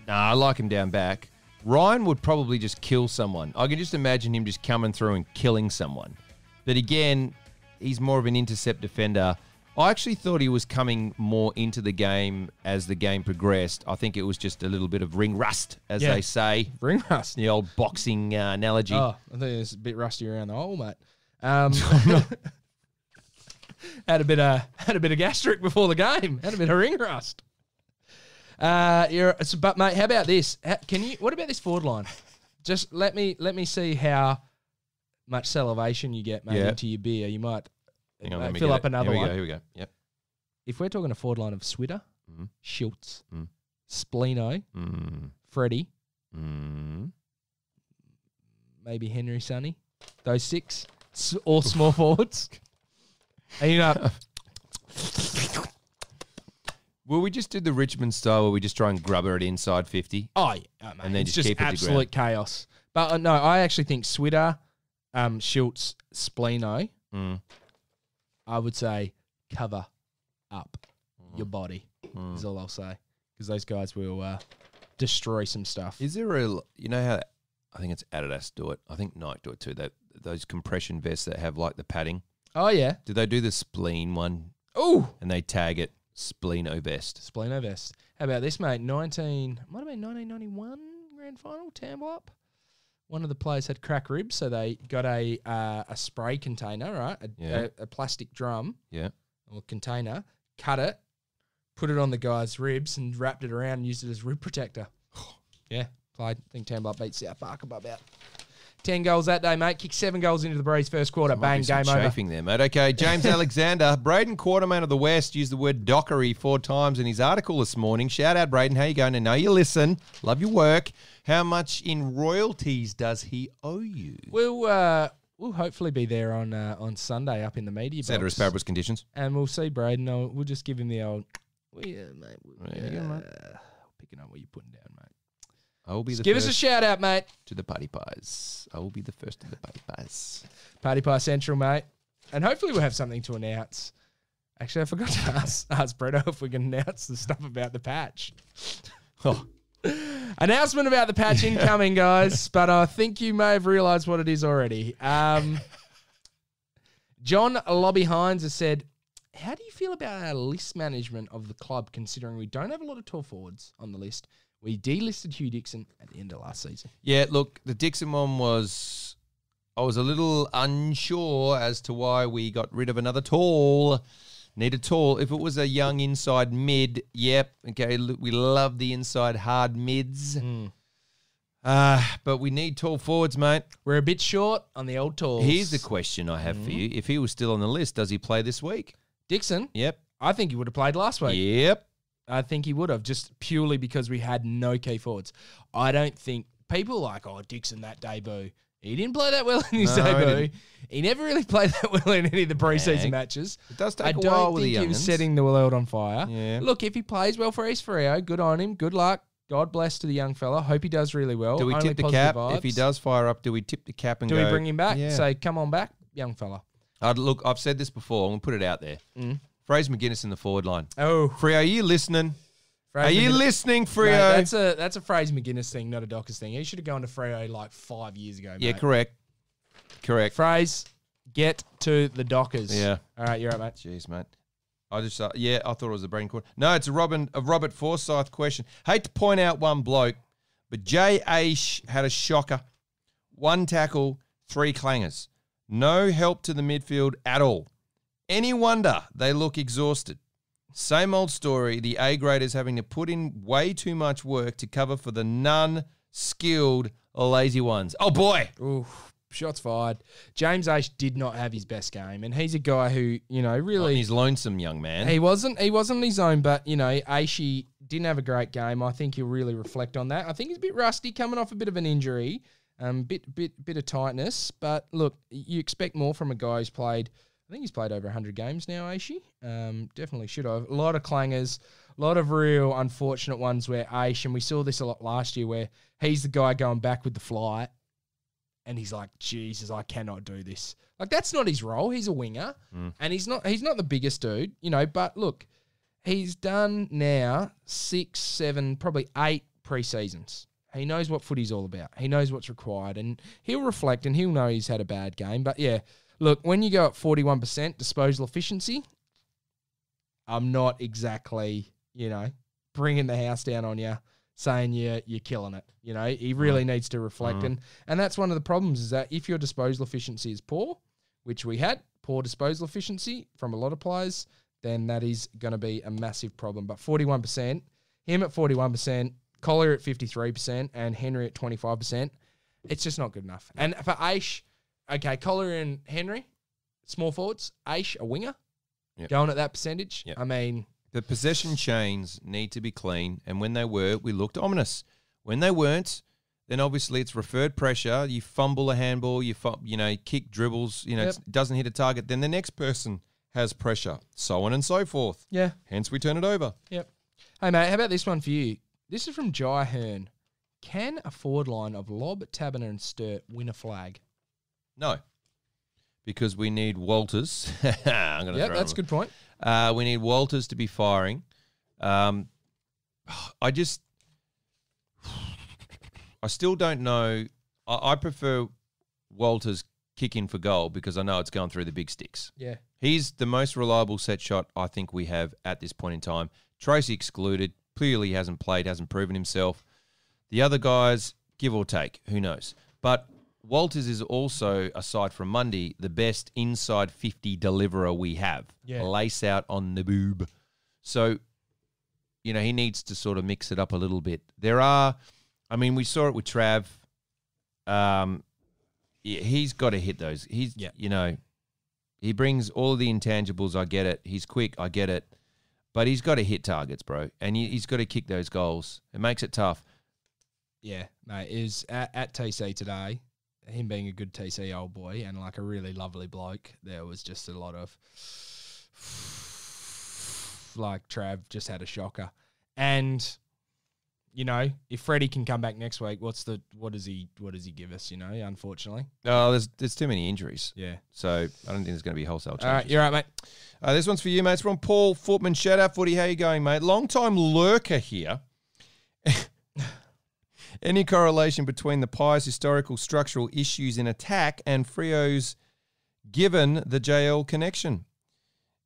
like him down back. Ryan would probably just kill someone. I can just imagine him just coming through and killing someone. But again, he's more of an intercept defender. I actually thought he was coming more into the game as the game progressed. I think it was just a little bit of ring rust, as they say. Ring rust. The old boxing analogy. Oh, I think it's a bit rusty around the hole, mate. Had a bit of gastric before the game. Had a bit of ring rust. But mate, how about this? What about this forward line? Just let me see how much salivation you get, mate, into your beer. You might fill up another one. Here we go. Yep. If we're talking a forward line of Switter, Schultz, Spleeno, Freddie, maybe Henry Sonny, those six, all small forwards. And Will we just do the Richmond style where we just try and grubber it inside 50? Oh, yeah. Mate, And then it's just keep it to absolute chaos. But no, I actually think Switter, Schultz, Spleeno, I would say cover up your body is all I'll say. Because those guys will destroy some stuff. Is there how, I think it's Adidas do it. I think Nike do it too. Those compression vests that have like the padding. Oh, yeah. Do they do the spleen one? Oh. And they tag it Spleeno vest. Spleeno vest. How about this, mate? Might have been 1991 grand final, Tamworth. One of the players had crack ribs, so they got a spray container, right? A plastic drum. Yeah. Or container. Cut it, put it on the guy's ribs, and wrapped it around and used it as rib protector. Yeah. Played. I think Tamworth beat South Park by about 10 goals that day, mate. Kicked 7 goals into the Breeze first quarter. Bang, game over. Chafing there, mate. Okay, James Alexander. Braden Quarterman of the West used the word dockery 4 times in his article this morning. Shout out, Braden. How you going? I know you listen. Love your work. How much in royalties does he owe you? We'll hopefully be there on Sunday up in the media box. Ceteris paribus conditions. And we'll see Braden. We'll just give him the old... mate. Picking up what you're putting down, mate. I will be the Give first us a shout out, mate. to the party pies. I will be the first to the party pies. Party Pie Central, mate. And hopefully we'll have something to announce. Actually, I forgot to ask Bretto if we can announce the stuff about the patch. Oh, Announcement about the patch incoming, guys, but I think you may have realised what it is already. John Lobby Hines has said, how do you feel about our list management of the club, considering we don't have a lot of tall forwards on the list? We delisted Hugh Dixon at the end of last season. Yeah, look, the Dixon one was... I was a little unsure as to why we got rid of another tall. Need a tall. If it was a young inside mid, yep. Okay, we love the inside hard mids. But we need tall forwards, mate. We're a bit short on the old talls. Here's the question I have for you. If he was still on the list, does he play this week? Dixon? Yep. I think he would have played last week. Yep. I think he would have, just purely because we had no key forwards. I don't think people like, oh, Dixon, that debut. He didn't play that well in his debut. He never really played that well in any of the preseason matches. It does take a while with the youngins. I don't think he was setting the world on fire. Yeah. Look, if he plays well for East Freo, good on him. Good luck. God bless to the young fella. Hope he does really well. Do we Only tip the positive cap? vibes. If he does fire up, do we tip the cap and do go... we bring him back? Yeah. Say, come on back, young fella. Look, I've said this before. I'm going to put it out there. Fraser McGuinness in the forward line. Oh. Freo, are you listening? Fraser are you McGuinness. listening, Freo? Mate, that's a Fraser McGuinness thing, not a Dockers thing. He should have gone to Freo like 5 years ago, mate. Yeah, correct. Phrase, get to the Dockers. Yeah. All right, you're right, mate. Jeez, mate. I thought it was a Braden Court. No, it's a Robert Forsyth question. Hate to point out one bloke, but Jay Aish had a shocker. 1 tackle, 3 clangers. No help to the midfield at all. Any wonder they look exhausted? Same old story. The A-graders having to put in way too much work to cover for the non-skilled lazy ones. Oh, boy. Ooh. Shots fired. James Aish did not have his best game, and he's a guy who, really... He's lonesome, young man. He wasn't on his own, but, Aishi didn't have a great game. I think he'll really reflect on that. I think he's a bit rusty, coming off a bit of an injury, bit of tightness, but look, you expect more from a guy who's played... I think he's played over 100 games now, Aishi. Definitely should have. A lot of clangers, a lot of real unfortunate ones where Aish, and we saw this a lot last year, where he's the guy going back with the flight, and he's like, Jesus, I cannot do this. Like, that's not his role. He's a winger, and he's not the biggest dude, but look, he's done now 6, 7, probably 8 pre-seasons. He knows what footy's all about. He knows what's required, and he'll reflect, and he'll know he's had a bad game. But, yeah, look, when you go at 41% disposal efficiency, I'm not exactly, bringing the house down on you, saying you're killing it. He really needs to reflect. And that's one of the problems, is that if your disposal efficiency is poor, which we had, poor disposal efficiency from a lot of players, then that is going to be a massive problem. But 41%, him at 41%, Collier at 53%, and Henry at 25%, it's just not good enough. And for Aish, okay, Collier and Henry, small forwards, Aish, a winger, going at that percentage. Yep. I mean... The possession chains need to be clean, and when they were, we looked ominous. When they weren't, then obviously it's referred pressure. You fumble a handball, you kick dribbles, it doesn't hit a target. Then the next person has pressure, so on and so forth. Yeah. Hence we turn it over. Yep. Hey, mate, how about this one for you? This is from Jai Hearn. Can a forward line of Lobb, Taberner and Sturt win a flag? No. Because we need Walters. That's a good point. We need Walters to be firing. I still don't know. I prefer Walters kicking for goal because I know it's going through the big sticks. Yeah. He's the most reliable set shot I think we have at this point in time. Tracy excluded. Clearly hasn't played, hasn't proven himself. The other guys, give or take, who knows. But Walters is also, aside from Mundy, the best inside 50 deliverer we have. Yeah. Lace out on the boob. So, he needs to sort of mix it up a little bit. We saw it with Trav. He's got to hit those. He brings all of the intangibles. I get it. He's quick. I get it. But he's got to hit targets, bro. And he's got to kick those goals. It makes it tough. Yeah, mate. Is at TC today, him being a good TC old boy and like a really lovely bloke, there was just a lot of like Trav just had a shocker. And if Freddie can come back next week, what does he give us, unfortunately? Oh, there's too many injuries. Yeah. So I don't think there's going to be wholesale changes. All right, you're right, mate. This one's for you, mate. It's from Paul Footman. Shout out, Footy. How you going, mate? Long time lurker here. Any correlation between the Pies' historical structural issues in attack and Frio's given the JL connection?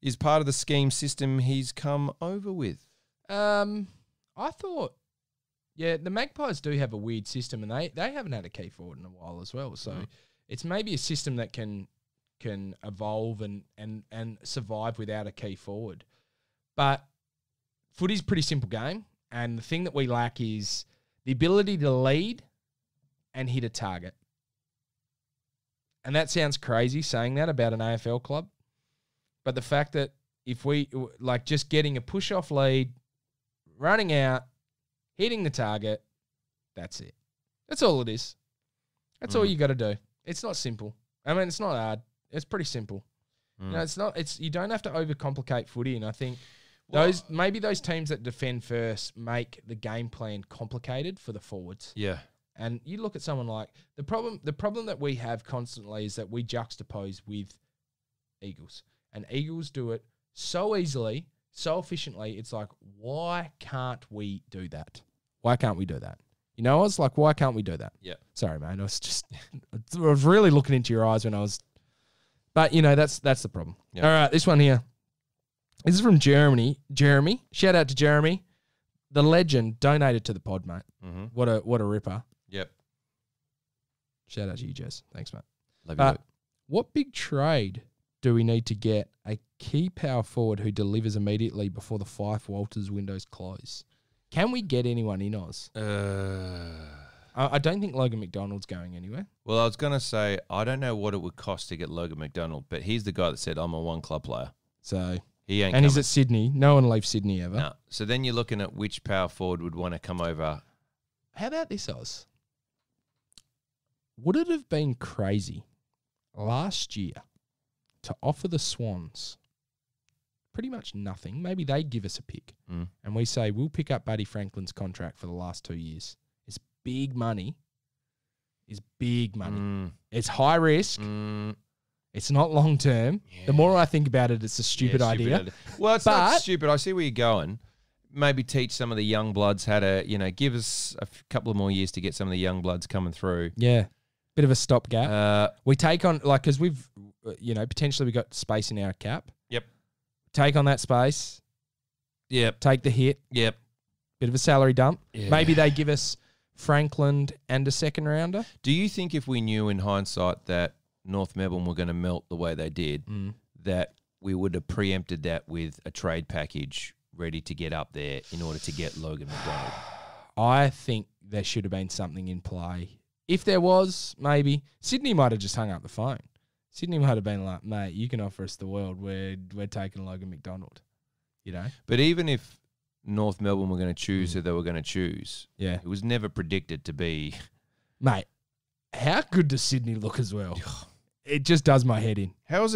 Is part of the scheme system he's come over with? I thought, yeah, the Magpies do have a weird system, and they haven't had a key forward in a while as well. So it's maybe a system that can evolve and survive without a key forward. But footy's a pretty simple game, and the thing that we lack is the ability to lead and hit a target. And that sounds crazy saying that about an AFL club. But the fact that if we, like, just getting a push-off lead, running out, hitting the target, that's it. That's all it is. That's all you got to do. It's not simple. I mean, it's not hard. It's pretty simple. You know, you don't have to overcomplicate footy, and I think maybe those teams that defend first make the game plan complicated for the forwards. Yeah. And you look at someone like the problem that we have constantly is that we juxtapose with Eagles. And Eagles do it so easily, so efficiently. It's like, why can't we do that? Why can't we do that? You know, I was like, why can't we do that? Yeah. Sorry, man. I was really looking into your eyes when I was. But, you know, that's the problem. Yep. All right, this one here. This is from Jeremy. Shout out to Jeremy. The legend donated to the pod, mate. Mm-hmm. What a ripper. Yep. Shout out to you, Jess. Thanks, mate. Love you. What big trade do we need to get a key power forward who delivers immediately before the Fife Walters windows close? Can we get anyone in Oz? I don't think Logan McDonald's going anywhere. Well, I was going to say, I don't know what it would cost to get Logan McDonald, but he's the guy that said, I'm a one-club player. So he ain't and coming. He's at Sydney. No one leaves Sydney ever. No. So then you're looking at which power forward would want to come over. How about this, Oz? Would it have been crazy last year to offer the Swans pretty much nothing? Maybe they give us a pick. And we say, we'll pick up Buddy Franklin's contract for the last 2 years. It's big money. It's big money. It's high risk. It's not long term. Yeah. The more I think about it, it's a stupid idea. Well, it's not stupid. I see where you're going. Maybe teach some of the young bloods how to, give us a couple of more years to get some of the young bloods coming through. Yeah. Bit of a stopgap. We take on, because we've, potentially we got space in our cap. Yep. Take on that space. Yep. Take the hit. Yep. Bit of a salary dump. Yeah. Maybe they give us Franklin and a second rounder. Do you think if we knew in hindsight that North Melbourne were going to melt the way they did, that we would have preempted that with a trade package ready to get up there in order to get Logan McDonald? I think there should have been something in play. If there was, maybe. Sydney might have just hung up the phone. Sydney might have been like, mate, you can offer us the world. We're taking Logan McDonald, But even if North Melbourne were going to choose who they were going to choose, it was never predicted to be. Mate, how good does Sydney look as well? It just does my head in. How is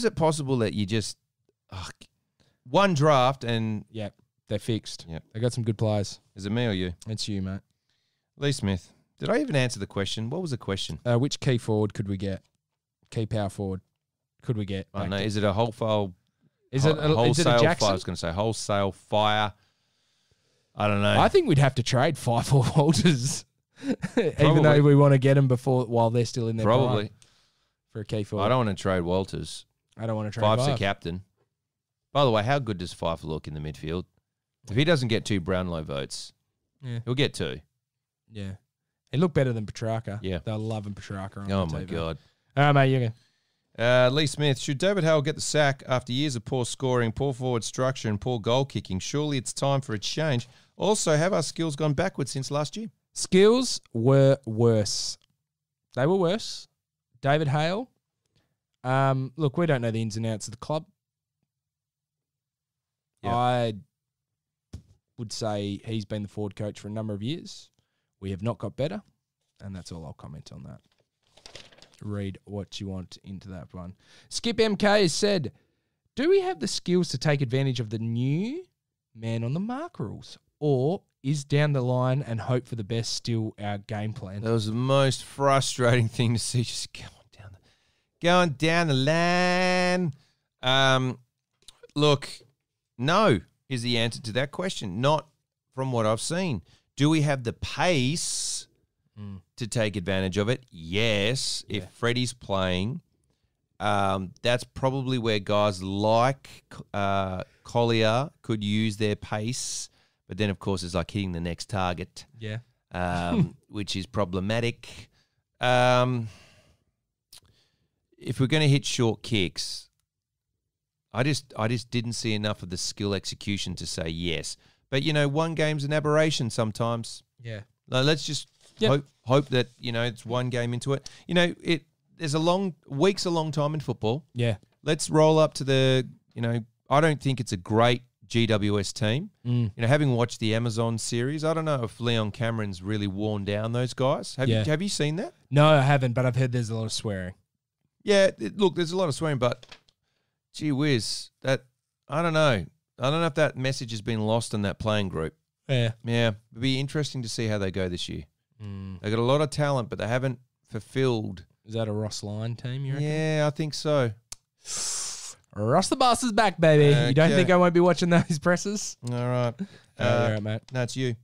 it possible that you just one draft and they're fixed. Yep. They got some good players. Is it me or you? It's you, mate. Lee Smith. Did I even answer the question? What was the question? Which key forward could we get? Key power forward could we get? I know. Is it a wholesale? Is it a Jackson? I was going to say wholesale fire. I don't know. I think we'd have to trade Fife or Walters, even though we want to get them while they're still in their prime for a key forward. I don't want to trade Walters. I don't want to trade Fife's the captain. By the way, how good does Fife look in the midfield? If he doesn't get 2 Brownlow votes, he'll get 2. Yeah. He looked better than Petrarca. Yeah. They're loving Petrarca on Oh, the my TV. God. All right, mate, you go. Lee Smith, should David Hale get the sack after years of poor scoring, poor forward structure and poor goal kicking? Surely it's time for a change. Also, have our skills gone backwards since last year? Skills were worse. They were worse. David Hale. Look, we don't know the ins and outs of the club. Yeah. I would say he's been the forward coach for a number of years. We have not got better, and that's all I'll comment on that. Read what you want into that one. Skip MK has said, do we have the skills to take advantage of the new man on the mark rules? Or is down the line and hope for the best still our game plan? That was the most frustrating thing to see. Just going down the line. Look, no is the answer to that question. Not from what I've seen. Do we have the pace to take advantage of it? Yes. Yeah. If Freddie's playing, that's probably where guys like Collier could use their pace. But then, of course, it's like hitting the next target, Yeah. which is problematic. If we're going to hit short kicks, I just didn't see enough of the skill execution to say yes. But, one game's an aberration sometimes. Yeah. Let's just hope that, it's one game into it. There's week's a long time in football. Yeah. Let's roll up to the, I don't think it's a great GWS team. Having watched the Amazon series, I don't know if Leon Cameron's really worn down those guys. Have you seen that? No, I haven't, but I've heard there's a lot of swearing. Yeah, look, there's a lot of swearing, but gee whiz, I don't know. I don't know if that message has been lost in that playing group. Yeah. Yeah, it'd be interesting to see how they go this year. They got a lot of talent, but they haven't fulfilled. Is that a Ross Lyon team, you reckon? Yeah, I think so. Ross the boss is back, baby. Okay. You don't think I won't be watching those presses? All right. You're right, mate. No, it's you.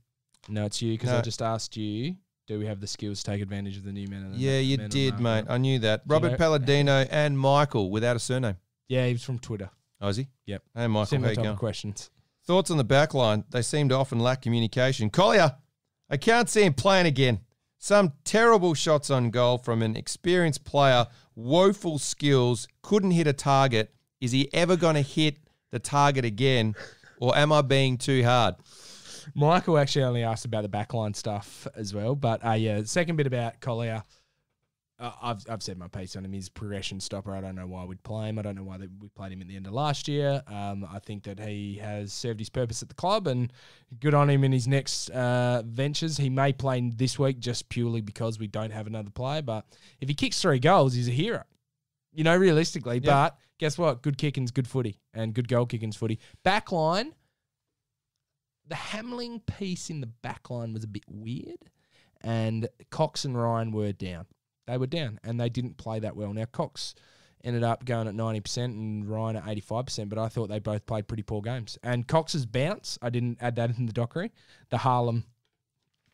No, it's you, because No. I just asked you, do we have the skills to take advantage of the new men? Yeah, you did, mate. I knew that. Do you Robert know- Palladino and Michael without a surname. Yeah, he was from Twitter. Oh, is he? Yep. Hey, Michael, how Similar you type going? of questions. Thoughts on the back line? They seem to often lack communication. Collier, I can't see him playing again. Some terrible shots on goal from an experienced player, woeful skills, couldn't hit a target. Is he ever going to hit the target again, or am I being too hard? Michael actually only asked about the backline stuff as well. But the second bit about Collier, I've said my piece on him. He's a progression stopper. I don't know why we'd play him. I don't know why we played him at the end of last year. I think that he has served his purpose at the club, and good on him in his next ventures. He may play this week just purely because we don't have another player. But if he kicks 3 goals, he's a hero. Realistically. Yep. But guess what? Good kicking's good footy, and good goal kicking's footy. Backline, the Hamling piece in the backline was a bit weird, and Cox and Ryan were down. They were down, and they didn't play that well. Now, Cox ended up going at 90% and Ryan at 85%, but I thought they both played pretty poor games. And Cox's bounce, I didn't add that in the dockery, the Harlem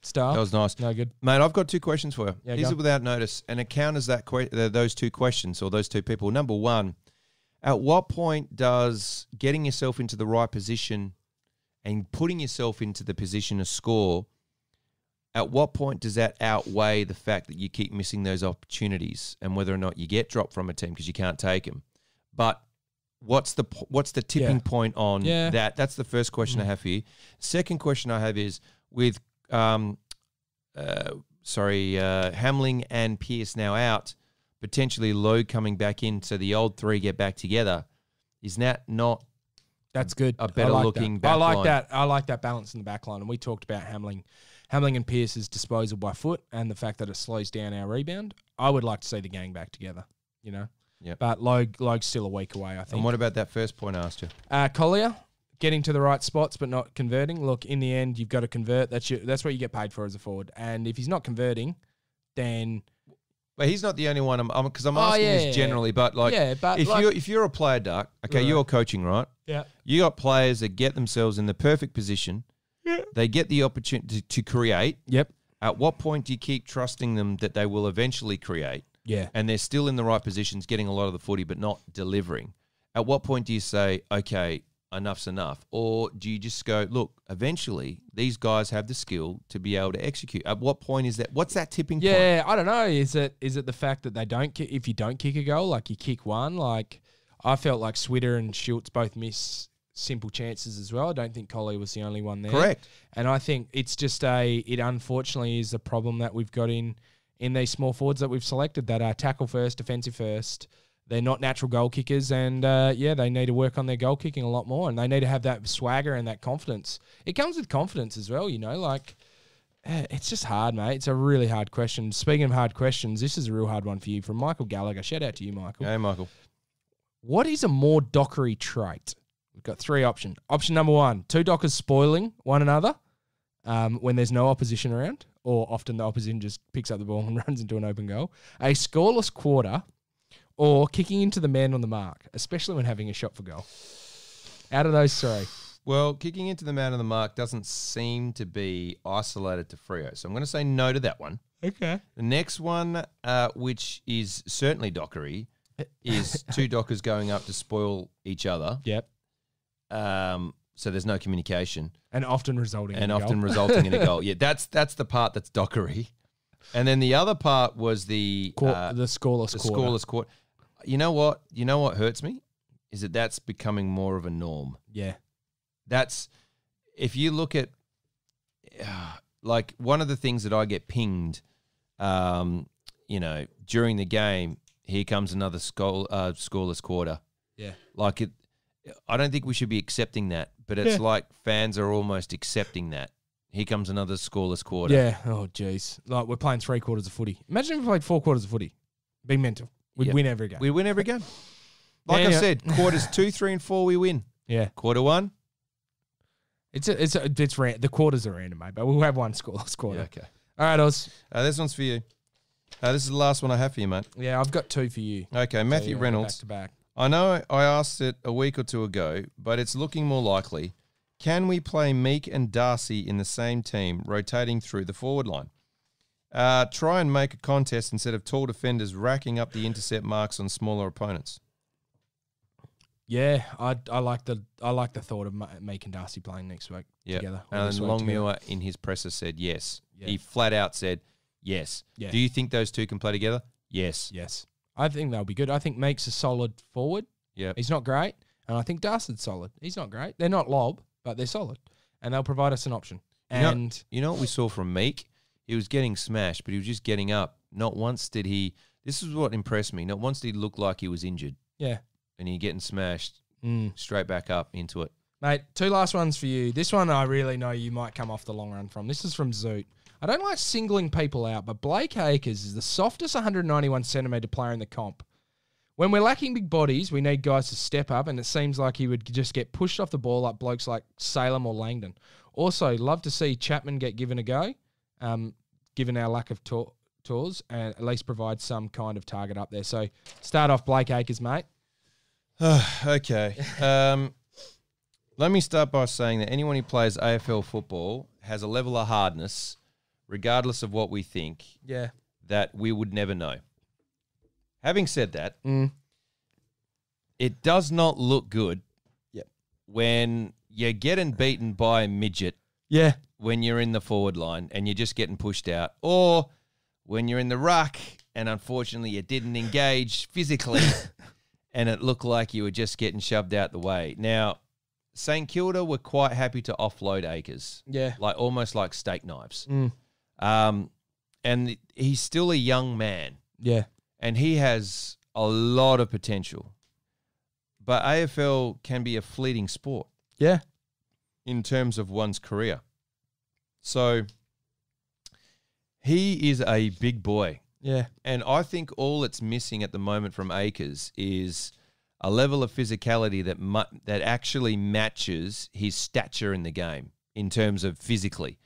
style. That was nice. No good. Mate, I've got 2 questions for you. Yeah, These go. are without notice, and it counters those 2 questions, or those 2 people. Number 1, at what point does getting yourself into the right position and putting yourself into the position to score, at what point does that outweigh the fact that you keep missing those opportunities and whether or not you get dropped from a team because you can't take them? But what's the tipping point on that? That's the first question I have for you. Second question I have is with Hamling and Pearce now out, potentially Lowe coming back in, so the old 3 get back together. Is that not That's good. a better looking back I like line? that. I like that balance in the back line. And we talked about Hamling and Pearce's disposal by foot and the fact that it slows down our rebound. I would like to see the gang back together, Yep. But Logue's still a week away, I think. And what about that first point I asked you? Collier, getting to the right spots but not converting. Look, in the end, you've got to convert. That's what you get paid for as a forward. And if he's not converting, then... But he's not the only one. Because I'm asking this generally, but if you're a player, Duck, okay, you're coaching, right? Yeah. You got players that get themselves in the perfect position. Yeah. They get the opportunity to create. Yep. At what point do you keep trusting them that they will eventually create? Yeah. And they're still in the right positions, getting a lot of the footy, but not delivering. At what point do you say, okay, enough's enough? Or do you just go, look, eventually these guys have the skill to be able to execute? At what point is that? What's that tipping point? Yeah, I don't know. Is it the fact that they don't kick, if you don't kick a goal, like you kick one, like I felt like Switter and Schultz both miss simple chances as well. I don't think Collier was the only one there. Correct. And I think it's just it unfortunately is a problem that we've got in these small forwards that we've selected that are tackle first, defensive first. They're not natural goal kickers, and they need to work on their goal kicking a lot more, and they need to have that swagger and that confidence. It comes with confidence as well, it's just hard, mate. It's a really hard question. Speaking of hard questions, this is a real hard one for you from Michael Gallagher. Shout out to you, Michael. Hey, Michael. What is a more dockery trait? We've got 3 options. Option number 1, 2 dockers spoiling one another when there's no opposition around, or often the opposition just picks up the ball and runs into an open goal. A scoreless quarter, or kicking into the man on the mark, especially when having a shot for goal. Out of those 3. Well, kicking into the man of the mark doesn't seem to be isolated to Freo. So I'm going to say no to that one. Okay. The next one, which is certainly dockery, is two dockers going up to spoil each other. Yep. So there's no communication. And often resulting in a goal. resulting in a goal. Yeah, that's the part that's dockery. And then the other part was the scoreless quarter. You know what? You know what hurts me? Is that's becoming more of a norm. Yeah. That's, if you look at, like one of the things that I get pinged, during the game, here comes another scoreless quarter. Yeah. Like it, I don't think we should be accepting that, but it's like fans are almost accepting that. Here comes another scoreless quarter. Yeah. Oh, jeez. Like we're playing 3 quarters of footy. Imagine if we played 4 quarters of footy. Be mental. We'd win every game. We'd win every game. Like I said, quarters 2, 3, and 4, we win. Yeah. Quarter 1. It's the quarters are random, mate, but we'll have one scoreless quarter. Yeah, okay. All right, Oz. This one's for you. This is the last one I have for you, mate. Yeah, I've got 2 for you. Okay, Matthew Reynolds. Back to back. I know I asked it a week or 2 ago, but it's looking more likely. Can we play Meek and Darcy in the same team, rotating through the forward line? Try and make a contest instead of tall defenders racking up the intercept marks on smaller opponents. Yeah, I like the thought of Meek and Darcy playing next week together. And Longmuir in his presser said yes. Yeah. He flat out said yes. Yeah. Do you think those two can play together? Yes. Yes. I think they'll be good. I think Meek's a solid forward. Yeah. He's not great. And I think Darcy's solid. He's not great. They're not lob, but they're solid. And they'll provide us an option. And you know what we saw from Meek? He was getting smashed, but he was just getting up. Not once did he... This is what impressed me. Not once did he look like he was injured. Yeah. And he getting smashed straight back up into it. Mate, 2 last ones for you. This one I really know you might come off the long run from. This is from Zoot. I don't like singling people out, but Blake Acres is the softest 191-centimetre player in the comp. When we're lacking big bodies, we need guys to step up, and it seems like he would just get pushed off the ball like blokes like Salem or Langdon. Also, love to see Chapman get given a go, given our lack of tours, and at least provide some kind of target up there. So start off Blake Acres, mate. Okay. Let me start by saying that anyone who plays AFL football has a level of hardness, regardless of what we think, that we would never know. Having said that, it does not look good when you're getting beaten by a midget when you're in the forward line and you're just getting pushed out, or when you're in the ruck and unfortunately you didn't engage physically and it looked like you were just getting shoved out the way. Now, St Kilda were quite happy to offload Acres. Yeah. Like almost like steak knives. And he's still a young man. Yeah. And he has a lot of potential. But AFL can be a fleeting sport. Yeah. In terms of one's career. So he is a big boy. Yeah. And I think all it's missing at the moment from Acres is a level of physicality that actually matches his stature in the game in terms of physically.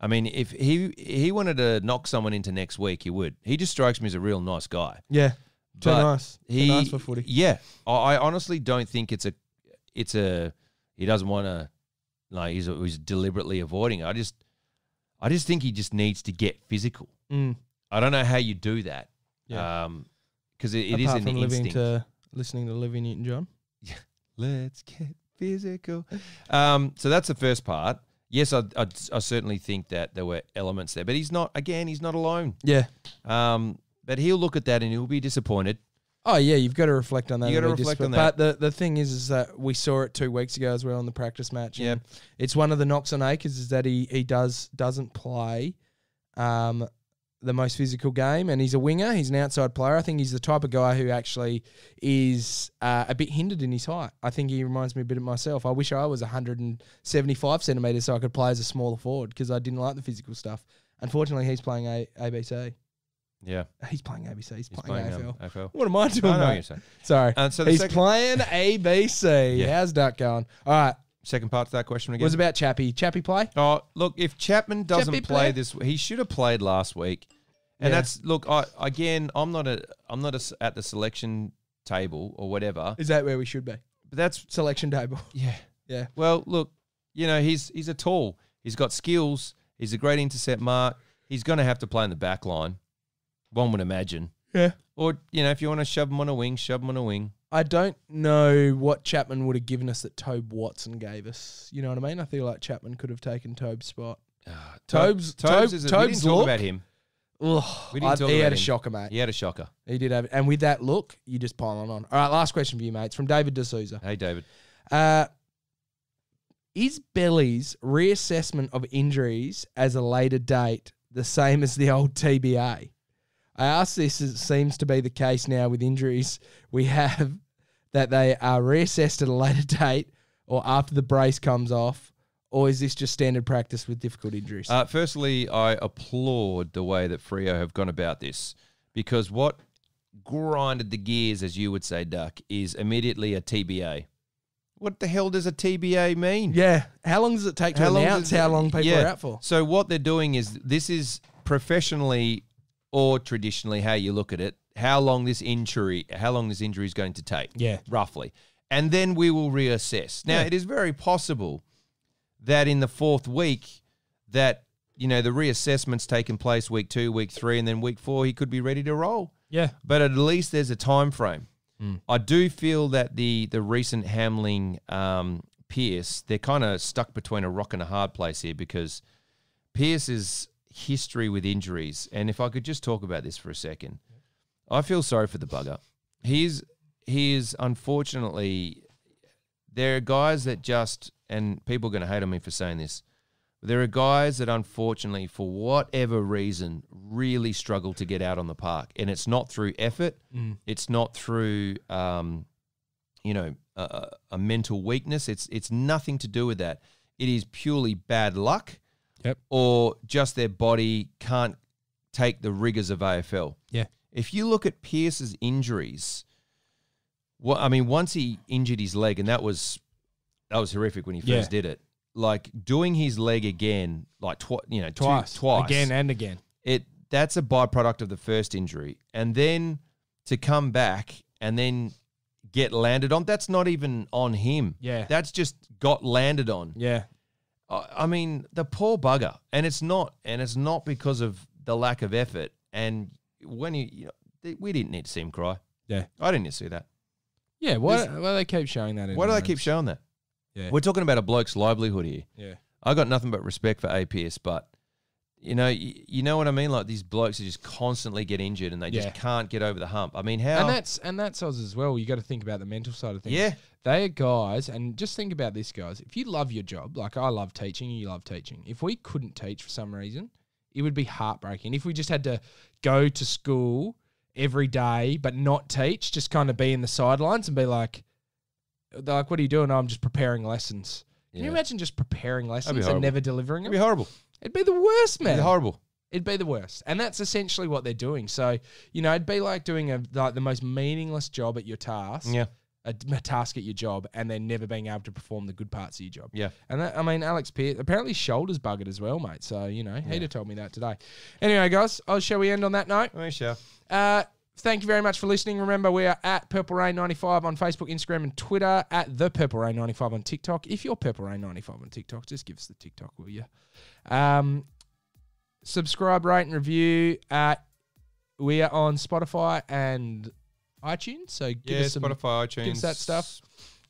I mean, if he wanted to knock someone into next week, he would. He just strikes me as a real nice guy. Yeah. Too nice. Too nice for footy. Yeah. I honestly don't think he doesn't want to, like, he's deliberately avoiding it. I just think he just needs to get physical. I don't know how you do that. Yeah. Because it is an instinct. Listening to Olivia Newton-John. Yeah. Let's get physical. So that's the first part. Yes, I certainly think that there were elements there, but he's not alone. Yeah. But he'll look at that and he'll be disappointed. Oh, yeah, you've got to reflect on that. You got to reflect on that. But the thing is that we saw it 2 weeks ago as well in the practice match. Yeah. It's one of the knocks on Acres is that he doesn't play the most physical game, and he's a winger. He's an outside player. I think he's the type of guy who actually is a bit hindered in his height. I think he reminds me a bit of myself. I wish I was 175 centimetres so I could play as a smaller forward because I didn't like the physical stuff. Unfortunately, he's playing ABC. Yeah. He's playing ABC. He's playing AFL. AFL. What am I doing, I know mate? what you're saying. Sorry. So he's playing ABC. Yeah. How's that going? All right. Second part to that question again. Was about Chappie. Chappie play? Oh, look, if Chapman doesn't Chappie play play? this, he should have played last week. And that's, look, I'm not at the selection table or whatever. Is that where we should be? But that's Selection table. Yeah. Yeah. Well, look, you know, he's a tall. He's got skills. He's a great intercept mark. He's going to have to play in the back line, one would imagine. Yeah. Or, you know, if you want to shove him on a wing, shove him on a wing. I don't know what Chapman would have given us that Tobe Watson gave us. You know what I mean? I feel like Chapman could have taken Tobe's spot. Tobe's we didn't talk about him. Ugh, We didn't talk he about had a him. shocker, mate. He had a shocker. He did have, and with that look, you just pile on. All right, last question for you, mates, from David D'Souza. Hey, David. Is Belly's reassessment of injuries as a later date the same as the old TBA? I ask this as it seems to be the case now with injuries we have, that they are reassessed at a later date or after the brace comes off, or is this just standard practice with difficult injuries? Firstly, I applaud the way that Freo have gone about this, because what grinded the gears, as you would say, Duck, is immediately a TBA. What the hell does a TBA mean? Yeah. How long does it take to announce how long people are out for? So what they're doing is, this is professionally or traditionally how you look at it, how long this injury is going to take. Yeah. Roughly. And then we will reassess. Now, Yeah. it is very possible that in the 4th week that, you know, the reassessment's taken place week 2, week 3, and then week 4 he could be ready to roll. Yeah. But at least there's a time frame. I do feel that the recent Hamling Pierce, they're kind of stuck between a rock and a hard place here, because Pierce's history with injuries, and if I could just talk about this for a second, I feel sorry for the bugger. He is unfortunately, there are guys that just, and people are going to hate on me for saying this, there are guys that unfortunately, for whatever reason, really struggle to get out on the park. And it's not through effort. It's not through, you know, a mental weakness. It's nothing to do with that. It is purely bad luck. Yep. Or just their body can't take the rigors of AFL. Yeah. If you look at Pierce's injuries, well, I mean, once he injured his leg, and that was horrific when he first did it. Like doing his leg again, like twice, again and again. That's a byproduct of the first injury, and then to come back and then get landed on. That's not even on him. Yeah, that's just got landed on. Yeah, I mean the poor bugger, and it's not because of the lack of effort. And when we didn't need to see him cry. Yeah, I didn't need to see that. Yeah, why do they keep showing that? Why do they keep showing that? Yeah. We're talking about a bloke's livelihood here. Yeah. I got nothing but respect for APS, but you know what I mean? Like these blokes who just constantly get injured and they just can't get over the hump. I mean, how? And that's us as well. You got to think about the mental side of things. Yeah. They are guys, and just think about this, guys. If you love your job, like I love teaching, you love teaching. If we couldn't teach for some reason, it would be heartbreaking. If we just had to go to school every day but not teach, just kind of be in the sidelines and be like, what are you doing? Oh, I'm just preparing lessons. Can you imagine just preparing lessons and never delivering them? It'd be horrible. It'd be the worst, man. It'd be horrible. It'd be the worst. And that's essentially what they're doing. So, you know, it'd be like doing the most meaningless job at your task. Yeah. A task at your job, and then never being able to perform the good parts of your job. Yeah. And that, I mean, Alex Pierce, apparently his shoulder's buggered as well, mate. So, you know, he'd have told me that today. Anyway, guys, shall we end on that note? We shall. Thank you very much for listening. Remember, we are at Purple Rain 95 on Facebook, Instagram, and Twitter, at the Purple Rain 95 on TikTok. If you're Purple Rain 95 on TikTok, just give us the TikTok, will you? Subscribe, rate, and review. We are on Spotify and iTunes, so give us some Spotify, iTunes, give us that stuff.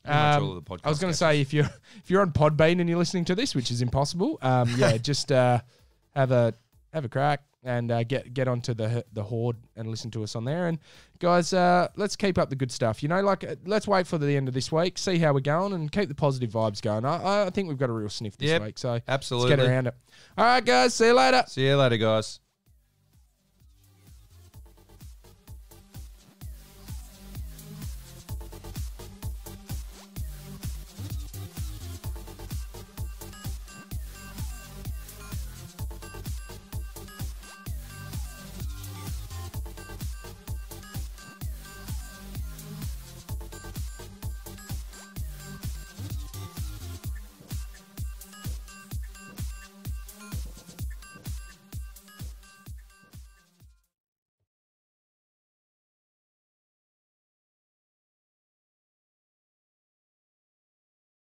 Much all of the podcast I was going to say, if you're on Podbean and you're listening to this, which is impossible, just have a crack and get onto the horde and listen to us on there. And guys, let's keep up the good stuff. You know, like let's wait for the end of this week, see how we're going, and keep the positive vibes going. I think we've got a real sniff this week, so absolutely, let's get around it. All right, guys, see you later. See you later, guys.